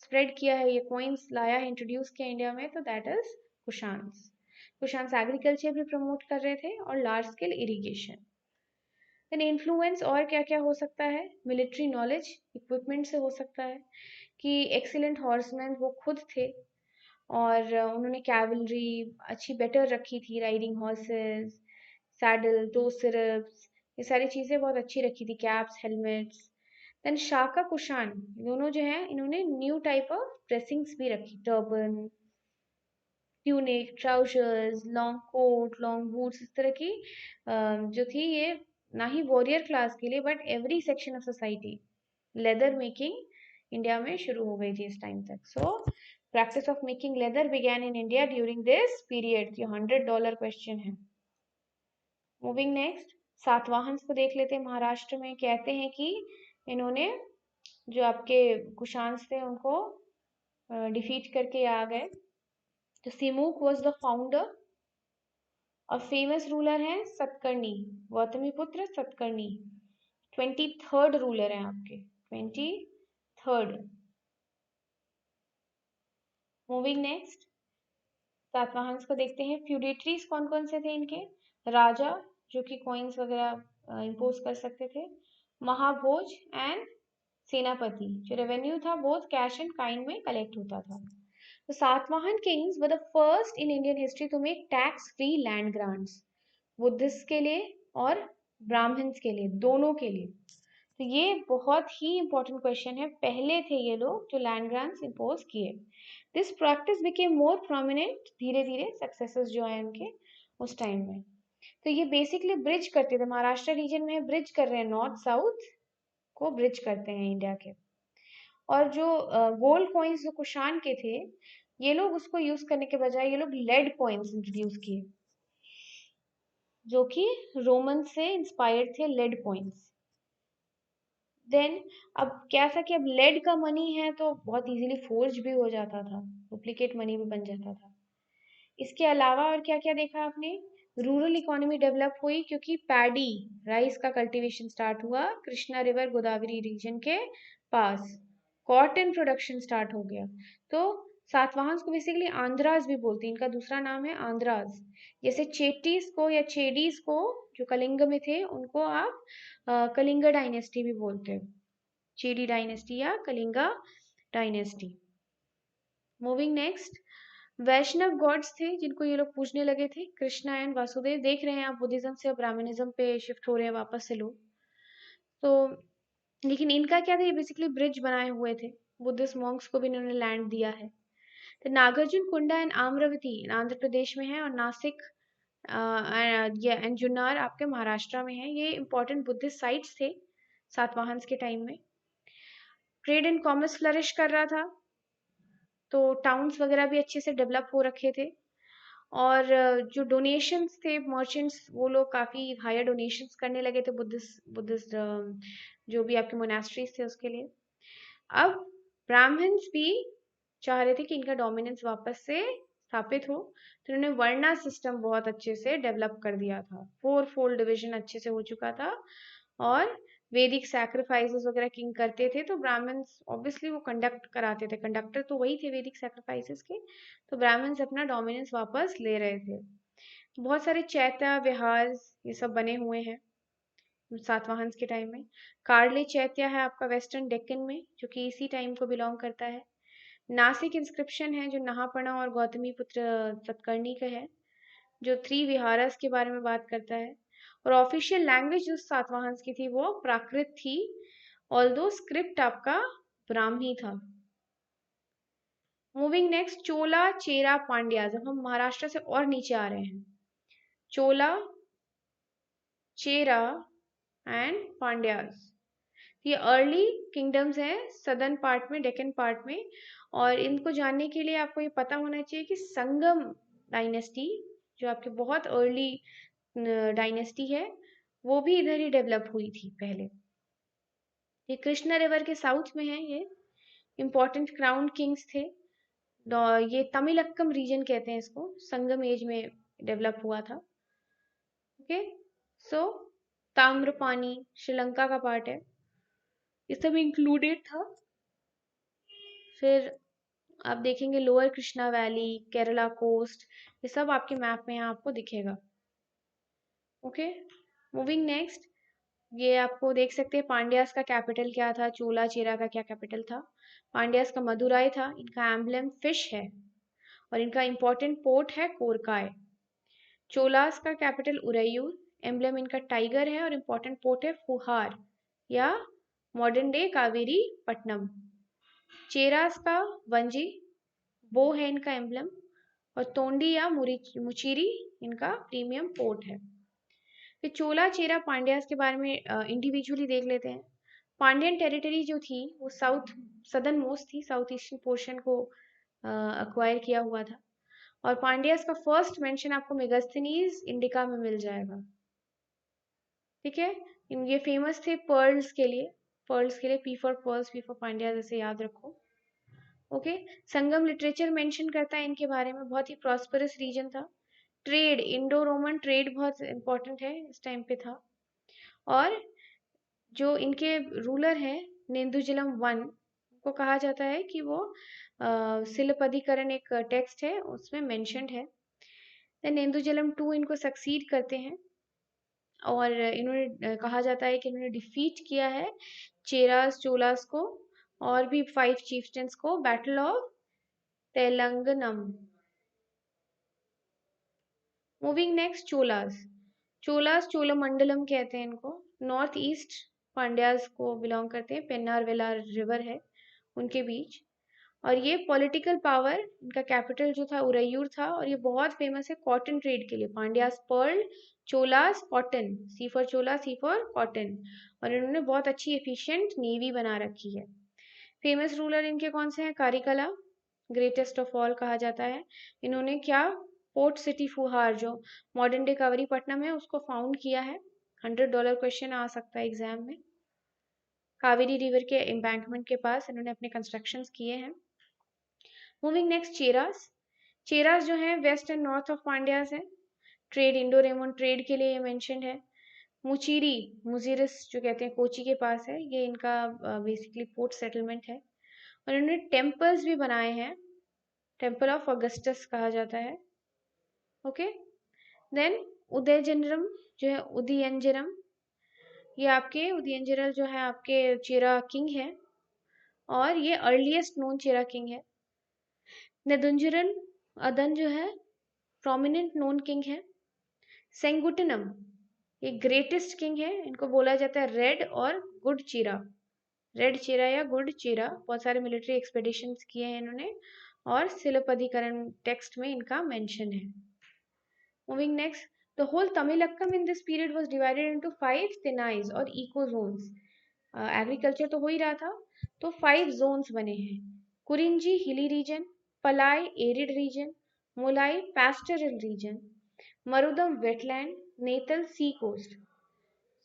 स्प्रेड किया है, ये कॉइन्स लाया है, इंट्रोड्यूस किया इंडिया में, तो that is Kushans. Kushans agriculture भी प्रमोट कर रहे थे और large scale irrigation. Then influence और क्या क्या हो सकता है? मिलिट्री नॉलेज, इक्विपमेंट से हो सकता है, कि एक्सीलेंट हॉर्समैन वो खुद थे, और उन्होंने कैवलरी अच्छी बेटर रखी थी, riding horses, saddle, toe stirrups, ये सारी चीज़ें बहुत अच्छी रखी थी, caps, helmets. Then Shaka Kushan दोनों जो हैं, इन्होंने न्यू टाइप ऑफ ड्रेसिंग्स भी रखी, turban, tunic, trousers, long coat, long boots, इस तरह की जो थी ये, ना ही वॉरियर क्लास के लिए but every section of society. Leather making India में शुरू हो गई थी इस टाइम तक। So practice of making leather began in India during this period. ये $100 क्वेश्चन है। मूविंग नेक्स्ट, सातवाहन को देख लेते हैं। महाराष्ट्र में कहते हैं कि इन्होंने जो आपके कुशान्स थे उनको डिफीट करके आ गए। तो सिमुक वॉज द फाउंडर। और फेमस रूलर हैं सतकर्णी, गौतमीपुत्र सतकर्णी, 23rd रूलर हैं आपके, 23rd। मूविंग नेक्स्ट, सातवाहन को देखते हैं। फ्यूडेटरीज कौन कौन से थे इनके? राजा, जो कि कॉइन्स वगैरह इम्पोज कर सकते थे, महाभोज एंड सेनापति, जो रेवेन्यू था बोथ कैश एंड काइंड में कलेक्ट होता था। तो Satavahana kings were the first in Indian history to make tax free land grants, Buddhist के लिए और ब्राह्मण्स के लिए, दोनों के लिए। तो ये बहुत ही इंपॉर्टेंट क्वेश्चन है, पहले थे ये लोग जो लैंड ग्रांट्स इम्पोज किए। This practice became more prominent, धीरे धीरे सक्सेसेस जो आए उनके उस टाइम में। तो ये बेसिकली ब्रिज करते थे, महाराष्ट्र रीजन में ब्रिज कर रहे हैं, नॉर्थ साउथ को ब्रिज करते हैं इंडिया के। और जो गोल्ड कॉइन्स जो कुशान के थे, ये लोग उसको यूज करने के बजाय ये लोग लेड कॉइन्स इंट्रोड्यूस किए, जो कि रोमन से इंस्पायर्ड थे, लेड कॉइन्स। देन अब क्या था कि अब लेड का मनी है तो बहुत इजीली फोर्ज भी हो जाता था, डुप्लीकेट मनी भी बन जाता था। इसके अलावा और क्या क्या देखा आपने? रूरल इकोनॉमी डेवलप हुई, क्योंकि पैडी, राइस का कल्टीवेशन स्टार्ट हुआ कृष्णा रिवर गोदावरी रीजन के पास, कॉटन प्रोडक्शन स्टार्ट हो गया। तो सातवाहन को बेसिकली आंध्राज भी बोलते हैं, इनका दूसरा नाम है आंध्राज। जैसे चेटीज को या चेडीज को जो कलिंग में थे, उनको आप कलिंगा डायनेस्टी भी बोलते हैं, चेडी डायनेस्टी या कलिंगा डायनेस्टी। मूविंग नेक्स्ट, वैष्णव गॉड्स थे जिनको ये लोग पूजने लगे थे, कृष्णा एंड वासुदेव। देख रहे हैं आप बुद्धिज्म से ब्राह्मणिज्म पे शिफ्ट हो रहे हैं वापस से लोग। तो लेकिन इनका क्या था, ये बेसिकली ब्रिज बनाए हुए थे, बुद्धिस्ट मॉन्क्स को भी इन्होंने लैंड दिया है। तो नागार्जुन कुंडा एंड आम्रवती आंध्र प्रदेश में है, और नासिक एंड जुन्नार आपके महाराष्ट्र में है। ये इंपॉर्टेंट बुद्धिस्ट साइट्स थे सातवाहन के टाइम में। ट्रेड एंड कॉमर्स फ्लरिश कर रहा था, तो टाउन्स वगैरह भी अच्छे से डेवलप हो रखे थे। और जो डोनेशंस थे, मर्चेंट्स वो लोग काफ़ी हायर डोनेशंस करने लगे थे बुद्धिस्ट जो भी आपके मोनास्ट्रीज थे उसके लिए। अब ब्राह्मण्स भी चाह रहे थे कि इनका डोमिनेंस वापस से स्थापित हो, तो उन्होंने वर्णा सिस्टम बहुत अच्छे से डेवलप कर दिया था, 4 फोल्ड डिविजन अच्छे से हो चुका था, और वैदिक सैक्रिफाइसेस वगैरह किंग करते थे, तो ब्राह्मण्स ऑब्वियसली वो कंडक्ट कराते थे, कंडक्टर तो वही थे वैदिक सैक्रिफाइसेस के, तो ब्राह्मण्स अपना डोमिनेंस वापस ले रहे थे। बहुत सारे चैत्य विहार ये सब बने हुए हैं। सातवाहन के टाइम में। कार्ले चैत्य है आपका वेस्टर्न डेक्कन में, जो कि इसी टाइम को बिलोंग करता है। नासिक इंस्क्रिप्शन है जो नहापना और गौतमी पुत्र सतकर्णी का है, जो थ्री विहारस के बारे में बात करता है। और ऑफिशियल लैंग्वेज जो सातवाहन की थी वो प्राकृत थी, ऑल्दो स्क्रिप्ट आपका ब्राह्मी था। मूविंग नेक्स्ट, चोला चेरा पांड्या। जब हम महाराष्ट्र से और नीचे आ रहे हैं, चोला चेरा एंड पांड्यास, ये अर्ली किंगडम्स हैं सदर्न पार्ट में, डेक्कन पार्ट में। और इनको जानने के लिए आपको ये पता होना चाहिए कि संगम डायनेस्टी, जो आपकी बहुत अर्ली डायनेस्टी है, वो भी इधर ही डेवलप हुई थी पहले। ये कृष्णा रिवर के साउथ में है, ये इम्पोर्टेंट क्राउन किंग्स थे। ये तमिलक्कम रीजन कहते हैं इसको, संगम एज में डेवलप हुआ था। ओके, सो ताम्रपानी श्रीलंका का पार्ट है, ये सब इंक्लूडेड था। फिर आप देखेंगे lower Krishna valley, Kerala coast, ये सब आपके मैप में यहाँ आपको दिखेगा। ओके, मूविंग नेक्स्ट, ये आपको देख सकते हैं पांड्यास का कैपिटल क्या था, चोला चेरा का क्या कैपिटल था। पांड्यास का मदुराई था, इनका एम्बलम फिश है और इनका इंपॉर्टेंट पोर्ट है कोरकाय। चोलास का कैपिटल उरैयूर, एम्बलम इनका टाइगर है और इंपॉर्टेंट पोर्ट है फुहार या मॉडर्न डे कावेरी पट्टनम। चेरास का वंजी, वो है इनका एम्बलम, और तोंडी या मुचीरी इनका प्रीमियम पोर्ट है। फिर चोला चेरा पांड्यास के बारे में इंडिविजुअली देख लेते हैं। पांड्यन टेरिटरी जो थी वो साउथ सदर्न मोस्ट थी, साउथ ईस्टर्न पोर्शन को अक्वायर किया हुआ था। और पांड्यास का फर्स्ट मेंशन आपको मेगास्थनीज इंडिका में मिल जाएगा। ठीक है, ये फेमस थे पर्ल्स के लिए, P for pearls, P for Pandya, जैसे याद रखो। ओके, संगम लिटरेचर मेंशन करता है इनके बारे में, बहुत ही प्रॉस्परस रीजन था। ट्रेड, इंडो रोमन ट्रेड बहुत इंपॉर्टेंट है इस टाइम पे था। और जो इनके रूलर है नेंदुजिलम वन को कहा जाता है कि वो शिलपधिकरण एक टेक्स्ट है उसमें मेंशन्ड है। देन नेंदुजिलम टू इनको सक्सीड करते हैं और इन्होंने कहा जाता है कि इन्होंने डिफीट किया है चेरास चोलास को और भी 5 चीफ्टेंस को, battle of Telanganam. Moving next, Cholas. Cholas Cholamandalam कहते हैं इनको, नॉर्थ ईस्ट पांड्यास को बिलोंग करते हैं, पेन्नार वेलार रिवर है उनके बीच। और ये पॉलिटिकल पावर, इनका कैपिटल जो था उरैयूर था, और ये बहुत फेमस है कॉटन ट्रेड के लिए। Pandyas pearl, Cholas cotton, C for Chola C for cotton. और इन्होंने बहुत अच्छी एफिशिएंट नेवी बना रखी है। फेमस रूलर इनके कौन से हैं, कारिकला ग्रेटेस्ट ऑफ ऑल कहा जाता है। इन्होंने क्या, पोर्ट सिटी फुहार जो मॉडर्न डे कावेरीपट्टनम है उसको फाउंड किया है। $100 क्वेश्चन आ सकता है एग्जाम में। कावेरी रिवर के एम्बैंकमेंट के पास इन्होंने अपने कंस्ट्रक्शंस किए हैं। Moving next, Cheras. चेरास जो है west and north of Pandyas है, ट्रेड इंडो रेमन ट्रेड के लिए ये मेंशन्ड है। मुचीरी, मुजीरिस जो कहते हैं कोची के पास है, ये इनका बेसिकली पोर्ट सेटलमेंट है। और इन्होंने टेम्पल्स भी बनाए हैं, टेम्पल ऑफ ऑगस्टस कहा जाता है। ओके, देन उदयजनरम जो है उदयंजरम, ये आपके उदयंजरल जो है आपके चेरा किंग है और ये अर्लीस्ट नोन चेरा किंग है। नेदुंजरन अदन जो है प्रोमिनेंट नोन किंग है। सेंगुटनम ये ग्रेटेस्ट किंग है, इनको बोला जाता है रेड और गुड चेरा, रेड चेरा या गुड चेरा। बहुत सारे मिलिट्री एक्सपेडिशंस किए हैं इन्होंने और शिलापधिकरण टेक्स्ट में इनका मेंशन है। Moving next, the whole Tamilakam in this period was divided into 5 tenais और eco zones. एग्रीकल्चर तो हो ही रहा था, तो 5 जोन्स बने हैं। Kurinji hilly region, ply arid region, mullai pastoral region, marudam wetland, neital sea coast.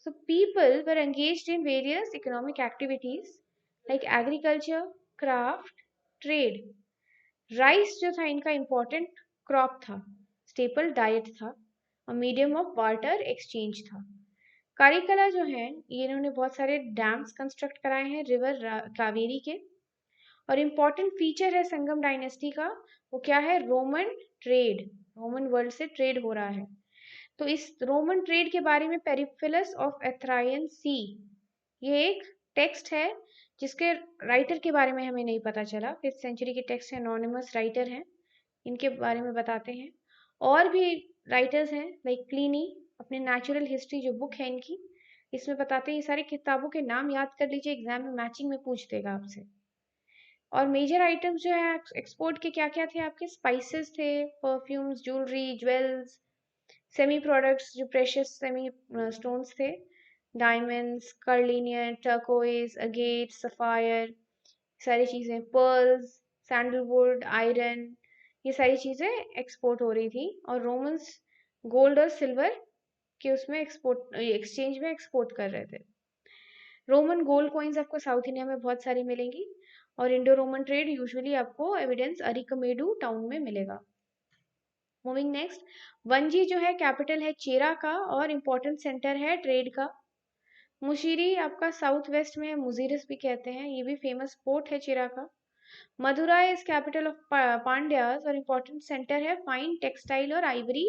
So people were engaged in various economic activities like agriculture, craft, trade. Rice जो था इनका इम्पोर्टेंट क्रॉप था, स्टेपल डाइट था और मीडियम ऑफ बार्टर एक्सचेंज था। कारिकला जो है ये इन्होंने बहुत सारे डैम्स कंस्ट्रक्ट कराए हैं रिवर कावेरी के। और इम्पोर्टेंट फीचर है संगम डायनेस्टी का, वो क्या है, रोमन ट्रेड, रोमन वर्ल्ड से ट्रेड हो रहा है। तो इस रोमन ट्रेड के बारे में पेरिप्लस ऑफ एथ्राइयन सी, ये एक टेक्स्ट है जिसके राइटर के बारे में हमें नहीं पता चला। 5th सेंचुरी के टेक्स्ट है, एनोनिमस राइटर हैं, इनके बारे में बताते हैं। और भी राइटर्स हैं लाइक प्लिनी, अपने नेचुरल हिस्ट्री जो बुक है इनकी, इसमें बताते हैं। ये सारी किताबों के नाम याद कर लीजिए, एग्जाम में मैचिंग में पूछ देगा आपसे। और मेजर आइटम्स जो है एक्सपोर्ट के क्या क्या थे आपके, स्पाइसेस थे, perfumes, jewellery, jewels, semi products जो प्रेशियस सेमी स्टोन्स थे, diamonds, carnelian, turquoise, agate, sapphire, सारी चीज़ें, पर्ल्स, सैंडलवुड, आयरन, ये सारी चीज़ें एक्सपोर्ट हो रही थी। और रोमन्स गोल्ड और सिल्वर के उसमें एक्सपोर्ट एक्सचेंज में एक्सपोर्ट कर रहे थे। रोमन गोल्ड कॉइन्स आपको साउथ इंडिया में बहुत सारी मिलेंगी। और इंडो रोमन ट्रेड यूजुअली आपको एविडेंस अरिकमेडू टाउन में मिलेगा। मूविंग नेक्स्ट, वंजी जो है कैपिटल है चेरा का और इम्पोर्टेंट सेंटर है ट्रेड का। मुशीरी आपका साउथ वेस्ट में है, मुजीरिस भी कहते हैं, ये भी फेमस पोर्ट है चेरा का। Madurai is capital of Pandyas और इम्पोर्टेंट सेंटर है फाइन टेक्सटाइल और आइवरी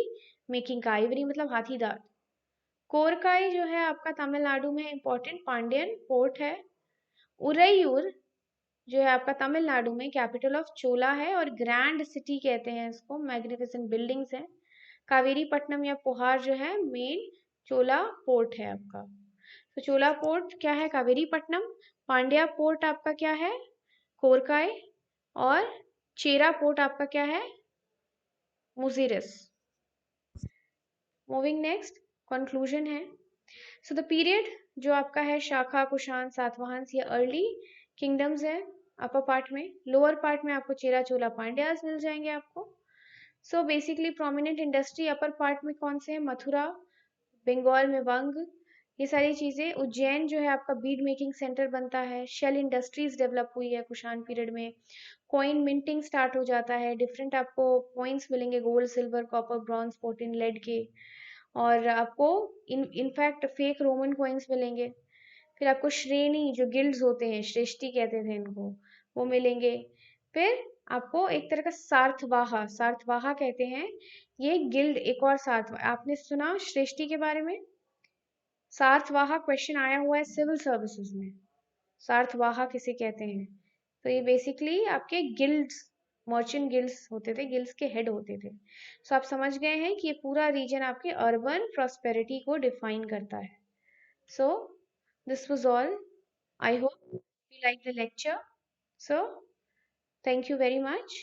मेकिंग का, आइवरी मतलब हाथी दांत। कोरकाई जो है आपका तमिलनाडु में इम्पोर्टेंट पांड्यन पोर्ट है। उरैयूर जो है आपका तमिलनाडु में कैपिटल ऑफ चोला है और ग्रैंड सिटी कहते हैं इसको, मैग्निफिसेंट बिल्डिंग्स हैं। कावेरी पट्टनम या पुहार जो है मेन चोला पोर्ट है आपका। तो चोला पोर्ट क्या है, कावेरी पट्टनम। पांड्या पोर्ट आपका क्या है, कोरकाई। और चेरा पोर्ट आपका क्या है, मुजीरिस। मूविंग नेक्स्ट, कंक्लूजन है। सो द पीरियड जो आपका है शाखा, कुषाण, सातवाहन या अर्ली किंगडम्स है अपर पार्ट में। लोअर पार्ट में आपको चेरा, चोला, पांड्यास मिल जाएंगे आपको। So basically prominent industry upper part में कौन से हैं, मथुरा, बंगाल में वंग, ये सारी चीज़ें। उज्जैन जो है आपका बीड मेकिंग सेंटर बनता है। शेल इंडस्ट्रीज डेवलप हुई है कुषाण पीरियड में। कॉइन मिंटिंग स्टार्ट हो जाता है, डिफरेंट आपको कॉइन्स मिलेंगे, gold, silver, copper, bronze, potin, lead के। और आपको इनफैक्ट फेक रोमन कॉइन्स मिलेंगे। फिर आपको श्रेणी जो गिल्ड्स होते हैं, श्रेष्ठी कहते थे इनको, वो मिलेंगे। फिर आपको एक तरह का सार्थवाहा, सार्थवाहा कहते हैं, ये गिल्ड एक और साथ। आपने सुना श्रेष्ठी के बारे में, सार्थवाहा क्वेश्चन आया हुआ है सिविल सर्विसेज में, सार्थवाहा किसे कहते हैं। तो ये बेसिकली आपके गिल्ड्स, मर्चेंट गिल्ड्स होते थे, गिल्ड्स के हेड होते थे। सो आप समझ गए हैं कि ये पूरा रीजन आपके अर्बन प्रॉस्पेरिटी को डिफाइन करता है। So this was all, I hope you like the lecture. So thank you very much.